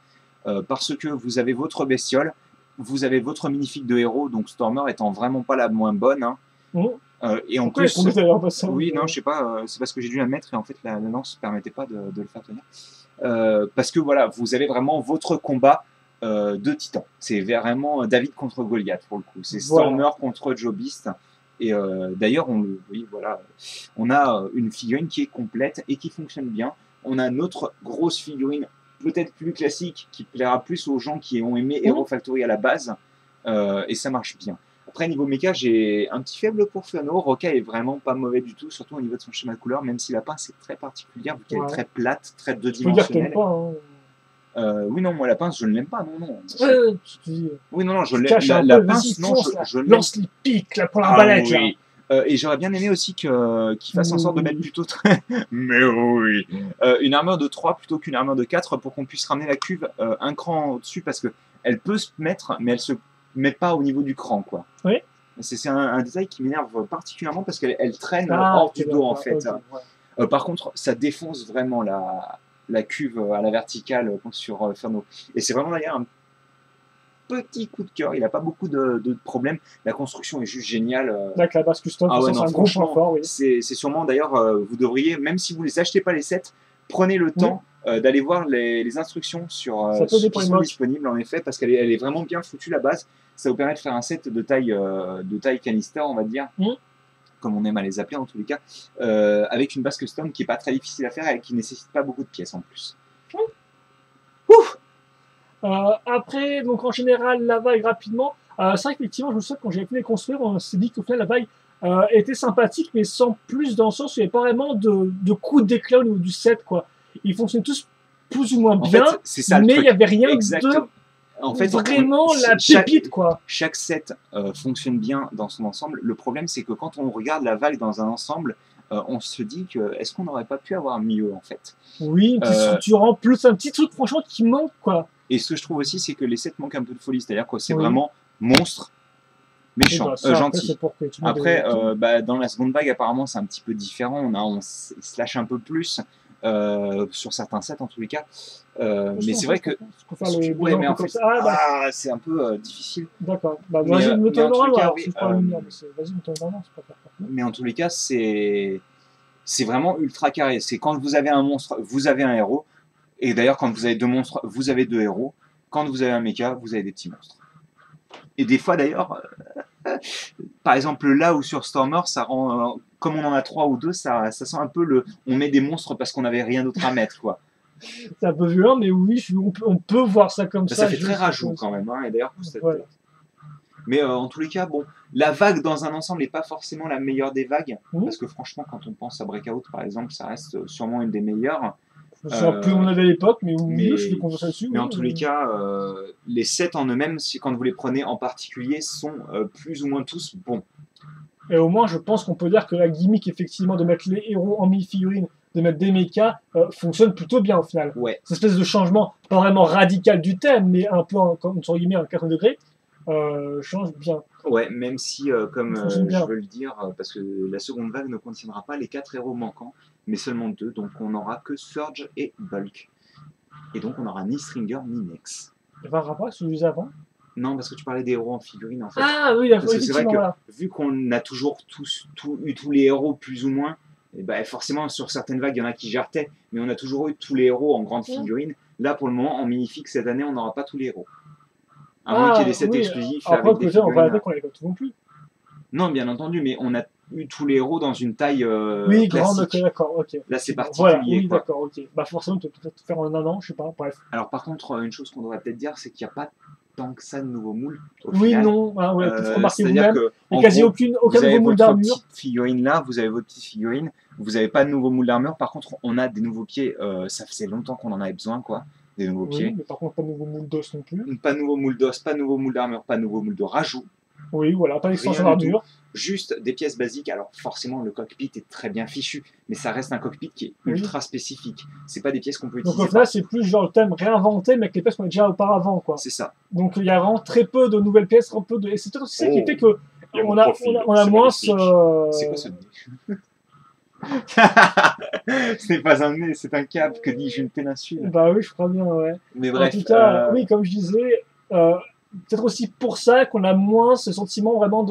Parce que vous avez votre bestiole, vous avez votre minifig de héros, donc Stormer étant vraiment pas la moins bonne. Et en plus, oui, non, je sais pas, c'est parce que j'ai dû la mettre et en fait la lance ne permettait pas de le faire tenir. parce que voilà, vous avez vraiment votre combat de titans. C'est vraiment David contre Goliath pour le coup. C'est Stormer contre Joe Beast. Et d'ailleurs, voilà, on a une figurine qui est complète et qui fonctionne bien. On a notre grosse figurine, peut-être plus classique, qui plaira plus aux gens qui ont aimé Hero Factory à la base. Et ça marche bien. Après, niveau méca, j'ai un petit faible pour Furno. Roca est vraiment pas mauvais du tout, surtout au niveau de son schéma de couleur, même si la pince est très particulière, vu qu'elle est très plate, très deux-dimensionnelle. Oui, non, moi la pince, je ne l'aime pas, non. Oui, non, je l'aime. La pince, non, je l'aime. Lance les pics là, pour l'arbalète. Oui. Et j'aurais bien aimé aussi qu'il fasse en sorte de mettre plutôt mais oui, une armure de 3 plutôt qu'une armure de 4 pour qu'on puisse ramener la cuve un cran au-dessus, parce qu'elle peut se mettre, mais elle se met pas au niveau du cran, quoi. Oui. C'est un détail qui m'énerve particulièrement parce qu'elle traîne hors du dos, en fait. Par contre, ça défonce vraiment la cuve à la verticale sur Furno. Et c'est vraiment d'ailleurs un petit coup de cœur. Il n'a pas beaucoup de problèmes. La construction est juste géniale. Avec la base custom, c'est un gros point fort. Oui. C'est sûrement d'ailleurs, vous devriez, même si vous ne les achetez pas les sets, prenez le temps d'aller voir les instructions sur ce qui sont disponibles, en effet, parce qu'elle est vraiment bien foutue, la base. Ça vous permet de faire un set de taille canister, on va dire. Comme on aime à les appeler en tous les cas, avec une base custom qui n'est pas très difficile à faire et qui ne nécessite pas beaucoup de pièces en plus. Après, donc en général, la vague rapidement, c'est vrai qu'effectivement, je me souviens quand j'avais pu les construire, on s'est dit qu'au final, la vague était sympathique, mais sans plus dans le sens où il n'y avait pas vraiment de coup d'éclat au niveau du set, quoi. Ils fonctionnaient tous plus ou moins bien, mais il n'y avait rien de en fait, vraiment la pépite, quoi. Chaque set fonctionne bien dans son ensemble. Le problème, c'est que quand on regarde la vague dans un ensemble, on se dit que est-ce qu'on n'aurait pas pu avoir mieux, en fait. Oui, une petite structurant, plus un petit truc franchement qui manque, quoi. Et ce que je trouve aussi, c'est que les sets manquent un peu de folie, c'est-à-dire que c'est vraiment monstre, méchant, gentil. Après, dans la seconde vague, apparemment, c'est un petit peu différent. On se lâche un peu plus sur certains sets, en tous les cas. Mais c'est vrai que mais en fait, c'est un peu difficile. D'accord. Vas-y, mets-toi normalement. Vas-y, mets-toi normalement. Mais en tous les cas, c'est vraiment ultra carré. C'est quand vous avez un monstre, vous avez un héros. Et d'ailleurs, quand vous avez 2 monstres, vous avez 2 héros. Quand vous avez un mecha, vous avez des petits monstres. Et des fois, d'ailleurs, par exemple, là où sur Stormer, ça rend, comme on en a 3 ou 2, ça sent un peu on met des monstres parce qu'on n'avait rien d'autre à mettre, quoi. C'est un peu violent, mais oui, on peut voir ça comme ça. Ça fait très rajout quand même, hein, et d'ailleurs, pour cette tête. Mais en tous les cas, bon, la vague dans un ensemble n'est pas forcément la meilleure des vagues, parce que franchement, quand on pense à Breakout, par exemple, ça reste sûrement une des meilleures. Plus on avait à l'époque, mais je suis convaincu dessus. Mais en tous les cas, les sets en eux-mêmes, quand vous les prenez en particulier, sont plus ou moins tous bons. Et au moins, je pense qu'on peut dire que la gimmick, effectivement, de mettre les héros en mini-figurines, de mettre des mechas, fonctionne plutôt bien au final. Ouais. Cette espèce de changement, pas vraiment radical du thème, mais un peu, entre guillemets, un 4 degrés, change bien. Ouais, même si, comme je veux le dire, parce que la seconde vague ne contiendra pas les 4 héros manquants, mais seulement 2, donc on n'aura que Surge et Bulk. Et donc on n'aura ni Stringer ni Nex. Il y avait un rapport avec celui avant ? Non, parce que tu parlais des héros en figurine en fait. Ah oui, d'accord. C'est vrai que vu qu'on a toujours eu tous les héros plus ou moins, et forcément sur certaines vagues il y en a qui jartaient, mais on a toujours eu tous les héros en grande figurine. Là pour le moment en minifig cette année on n'aura pas tous les héros. À moins qu'il y ait des sets exclusifs. Après, peut-être on va dire qu'on les voit tous non plus. Non, bien entendu, mais on a eu tous les héros dans une taille oui, grande, ok, d'accord, ok. Là, c'est particulier. Voilà, oui, d'accord, ok. Forcément, tu peux peut-être faire en un an, je sais pas, bref. Alors, par contre, une chose qu'on devrait peut-être dire, c'est qu'il n'y a pas tant que ça de nouveaux moules. Oui, final. Non, peut-être remarquer vous-même. Il n'y a quasi aucun nouveau moule d'armure. Figurine là, vous avez votre petite figurine, vous n'avez pas de nouveau moule d'armure. Par contre, on a des nouveaux pieds. Ça faisait longtemps qu'on en avait besoin, quoi. Des nouveaux pieds. Mais par contre, pas de nouveau moule d'os non plus. Pas de nouveau moule d'os, pas de nouveau moule d'armure, pas de nouveau moule de rajout. Oui, voilà, pas d'extension d'armure. Juste des pièces basiques. Alors forcément, le cockpit est très bien fichu, mais ça reste un cockpit qui est ultra spécifique. C'est pas des pièces qu'on peut utiliser. Donc au final, c'est plus genre le thème réinventé, mais avec les pièces qu'on a déjà auparavant, quoi. C'est ça. Donc il y a vraiment très peu de nouvelles pièces, un peu de. Et c'est peut-être aussi ça qui fait que on a moins ce. C'est quoi ce nez? Ce n'est pas un nez, c'est un cap, que dis-je, une péninsule. Bah oui, je crois bien, ouais. Mais bref. En tout cas, oui, comme je disais, peut-être aussi pour ça qu'on a moins ce sentiment vraiment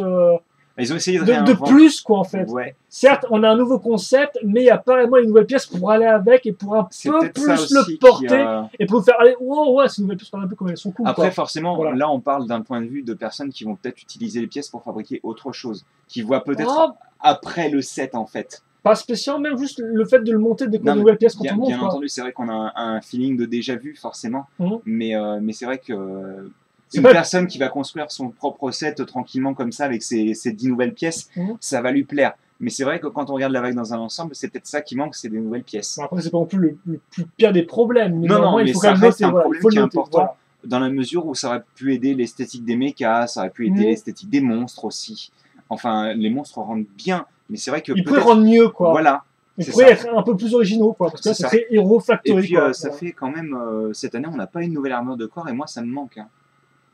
Ils ont essayé de plus, quoi, en fait. Ouais. Certes, on a un nouveau concept, mais il y a apparemment une nouvelle pièce pour aller avec et pour un peu plus le porter et pour faire aller, wow, ouais, c'est une nouvelle pièce, un peu comme elles sont cool. Après, forcément, là, on parle d'un point de vue de personnes qui vont peut-être utiliser les pièces pour fabriquer autre chose, qui voient peut-être après le set, en fait. Pas spécial, même juste le fait de le monter dès qu'on a une nouvelle pièce quand on monte. Bien entendu, c'est vrai qu'on a un feeling de déjà vu, forcément, mais c'est vrai que une personne qui va construire son propre set tranquillement comme ça avec ses 10 nouvelles pièces, ça va lui plaire. Mais c'est vrai que quand on regarde la vague dans un ensemble, c'est peut-être ça qui manque, c'est des nouvelles pièces. Après, c'est pas non plus le plus pire des problèmes. Mais non, mais ça reste un problème qui est important dans la mesure où ça aurait pu aider l'esthétique des mechas, ça aurait pu aider l'esthétique des monstres aussi. Enfin, les monstres rendent bien, mais c'est vrai que ils pourraient rendre mieux, quoi. Voilà. Ils pourraient être un peu plus originaux, quoi. Parce que là, c'est très Hero Factory. Et puis, ça fait quand même, cette année, on n'a pas une nouvelle armure de corps, et moi, ça me manque. Hein.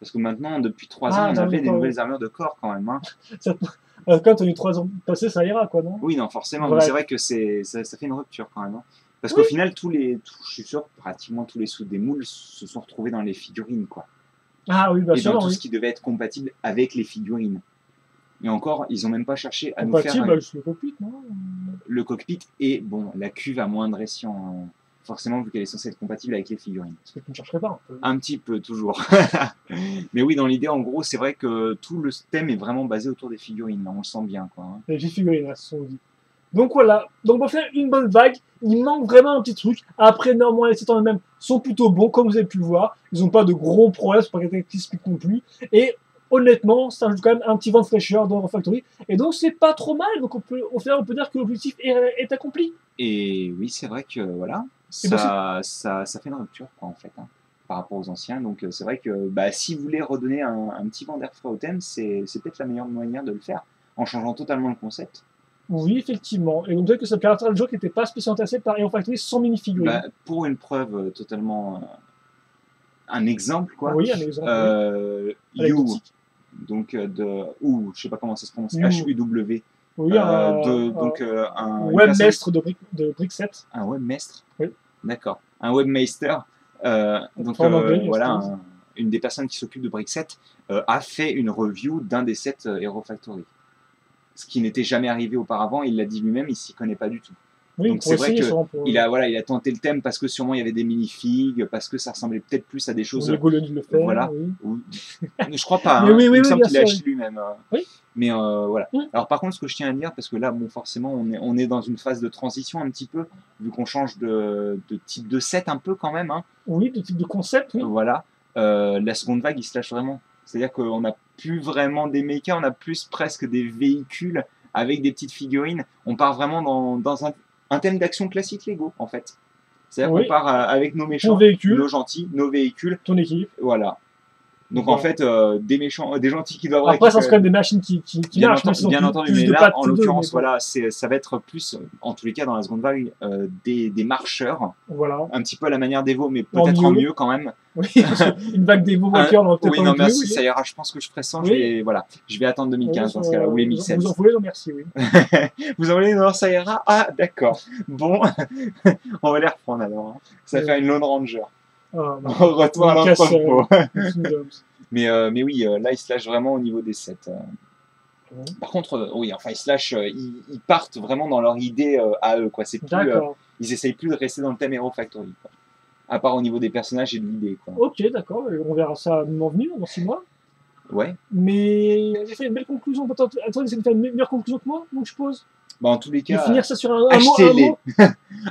Parce que maintenant, depuis 3 ans, on avait des nouvelles armures de corps quand même. Hein. Quand tu as eu 3 ans passés, ça ira, quoi, non? Oui, non, forcément. Mais c'est vrai que ça fait une rupture quand même. Hein. Parce qu'au final, je suis sûr, pratiquement tous les sous des moules se sont retrouvés dans les figurines, quoi. Ah oui, bah et dans tout ce qui devait être compatible avec les figurines. Et encore, ils n'ont même pas cherché à nous faire... le cockpit, non? Le cockpit et, bon, la cuve à moindre escient. Forcément, vu qu'elle est censée être compatible avec les figurines. Parce que tu ne chercherais pas un peu. Un petit peu, toujours. Mais oui, dans l'idée, en gros, c'est vrai que tout le thème est vraiment basé autour des figurines. Là, on le sent bien, quoi. Hein. Les figurines, là, ce sont dit. Donc voilà, donc on va faire une bonne vague. Il manque vraiment un petit truc. Après, normalement, les sets en eux-mêmes sont plutôt bons, comme vous avez pu le voir. Ils n'ont pas de gros problèmes, c'est pas cataclysmique non plus. Et honnêtement, ça ajoute quand même un petit vent de fraîcheur dans Refactory. Et donc, c'est pas trop mal. Donc, au final, on peut dire que l'objectif est accompli. Et oui, c'est vrai que, voilà, ça fait une rupture, quoi, en fait, hein, par rapport aux anciens. Donc, c'est vrai que si vous voulez redonner un petit vent d'air frais au thème, c'est peut-être la meilleure manière de le faire, en changeant totalement le concept. Oui, effectivement. Et donc, peut-être que ça permettra aux gens qui n'étaient pas spécialement intéressés par Hero Factory sans mini-figurines. Pour une preuve totalement... un exemple, quoi. Oui, un exemple. You, donc je sais pas comment ça se prononce, H-U-W. Oui, un webmaster de Brickset. Un webmaster. Oui. D'accord. Un webmaster. Donc voilà, une des personnes qui s'occupe de Brickset a fait une review d'un des sets Hero Factory. Ce qui n'était jamais arrivé auparavant, il l'a dit lui-même, il s'y connaît pas du tout. Oui, donc c'est vrai qu'il a tenté le thème parce que sûrement il y avait des minifigs, parce que ça ressemblait peut-être plus à des choses. Voilà. Je crois pas. Hein. Il me semble qu'il l'a acheté lui-même. Oui. Mais voilà. Alors par contre, ce que je tiens à dire, parce que là, bon, forcément, on est dans une phase de transition un petit peu, vu qu'on change de type de set un peu quand même. Hein. Oui, de type de concept. Oui. Voilà. La seconde vague, il se lâche vraiment. C'est-à-dire qu'on n'a plus vraiment des mechas, on a plus presque des véhicules avec des petites figurines. On part vraiment dans un thème d'action classique Lego, en fait. C'est-à-dire qu'on part avec nos méchants, nos gentils, nos véhicules. Ton équipe. Voilà. Donc en fait, des gentils qui doivent... Après, ça sera quand même des machines qui marchent. Bien entendu, mais là, en l'occurrence, voilà, ça va être plus, en tous les cas, dans la seconde vague, des marcheurs. Voilà. Un petit peu à la manière d'Evo, mais peut-être en mieux quand même. Oui, une vague d'Evo Walker, on peut-être oui, non, merci, ça ira, je pense que je ferai ça. Je vais attendre 2015 dans ce cas-là, ou les 2007. Vous en voulez, non, merci, oui. Vous en voulez, non, ça ira. Ah, d'accord. Bon, on va les reprendre alors. Hein. Ça va faire une Lone Ranger. Retour à l'entrepôt. Mais oui, là, ils se lâchent vraiment au niveau des sets. Par contre, oui, enfin, ils se lâchent, ils partent vraiment dans leur idée à eux, quoi. C'est plus, ils essayent plus de rester dans le thème Hero Factory, quoi. À part au niveau des personnages et de l'idée, quoi. Ok, d'accord, on verra ça à moment venu, dans 6 mois. Ouais. Mais j'ai fait une belle conclusion. Attends, essaie de faire une meilleure conclusion que moi, donc je suppose. En tous les cas, de finir ça sur un achetez-les. mot.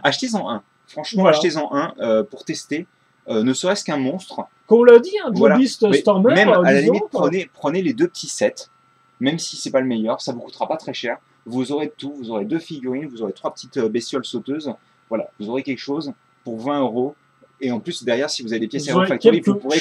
Achetez-en un. Franchement, achetez-en un pour tester. Ne serait-ce qu'un monstre. Comme on l'a dit, un Beast Stormer. Même à la limite, prenez les 2 petits sets, même si c'est pas le meilleur, ça vous coûtera pas très cher. Vous aurez tout, vous aurez 2 figurines, vous aurez 3 petites bestioles sauteuses. Voilà, vous aurez quelque chose pour 20 €. Et en plus, derrière, si vous avez des pièces Hero Factory, vous pourrez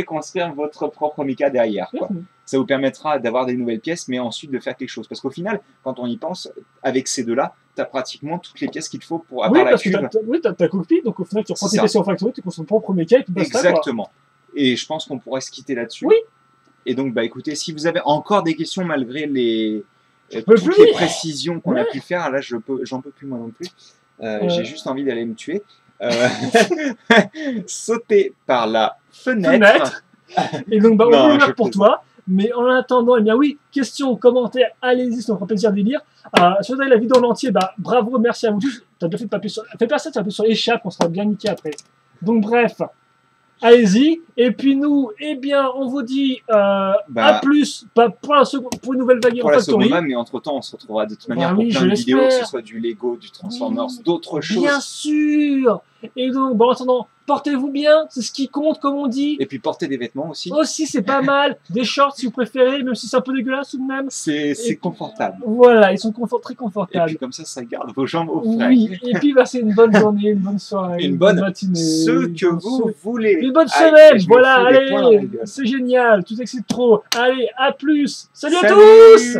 construire votre propre mecha derrière, quoi. Ça vous permettra d'avoir des nouvelles pièces, mais ensuite de faire quelque chose. Parce qu'au final, quand on y pense, avec ces deux-là, tu as pratiquement toutes les pièces qu'il te faut pour avoir la cuve. Oui, tu as ta cockpit, donc au final, tu reprends tes pièces Hero Factory, tu construis ton propre mecha et tu passes. Exactement. Et je pense qu'on pourrait se quitter là-dessus. Oui. Et donc, écoutez, si vous avez encore des questions malgré toutes les précisions qu'on a pu faire, là, j'en peux plus moi non plus. J'ai juste envie d'aller me tuer. Sauter par la fenêtre. Et donc, on va pour toi. Mais en attendant, eh bien oui, questions, commentaires, allez-y, ça me fera plaisir d'y lire. Si vous avez la vidéo en entier, bah, bravo, merci à vous tous. T'as bien fait de papier sur... Fais pas ça, tu sur l'échappe, on sera bien niqué après. Donc bref, allez-y. Et puis nous, eh bien, on vous dit à plus, pas pour une nouvelle vague pour la seconde vague, mais entre-temps, on se retrouvera de toute manière pour plein de vidéos, que ce soit du Lego, du Transformers, d'autres choses. Bien sûr. Et donc, bon, en attendant, portez-vous bien, c'est ce qui compte, comme on dit. Et puis portez des vêtements aussi. Aussi, c'est pas mal. Des shorts si vous préférez, même si c'est un peu dégueulasse tout de même. C'est confortable. Voilà, ils sont très confortables. Et puis comme ça garde vos jambes au frais. Oui, et puis bah, c'est une bonne journée, une bonne soirée, une bonne matinée. Ce que vous voulez. Une bonne semaine, voilà, allez, c'est génial, tu t'excites trop. Allez, à plus. Salut à tous.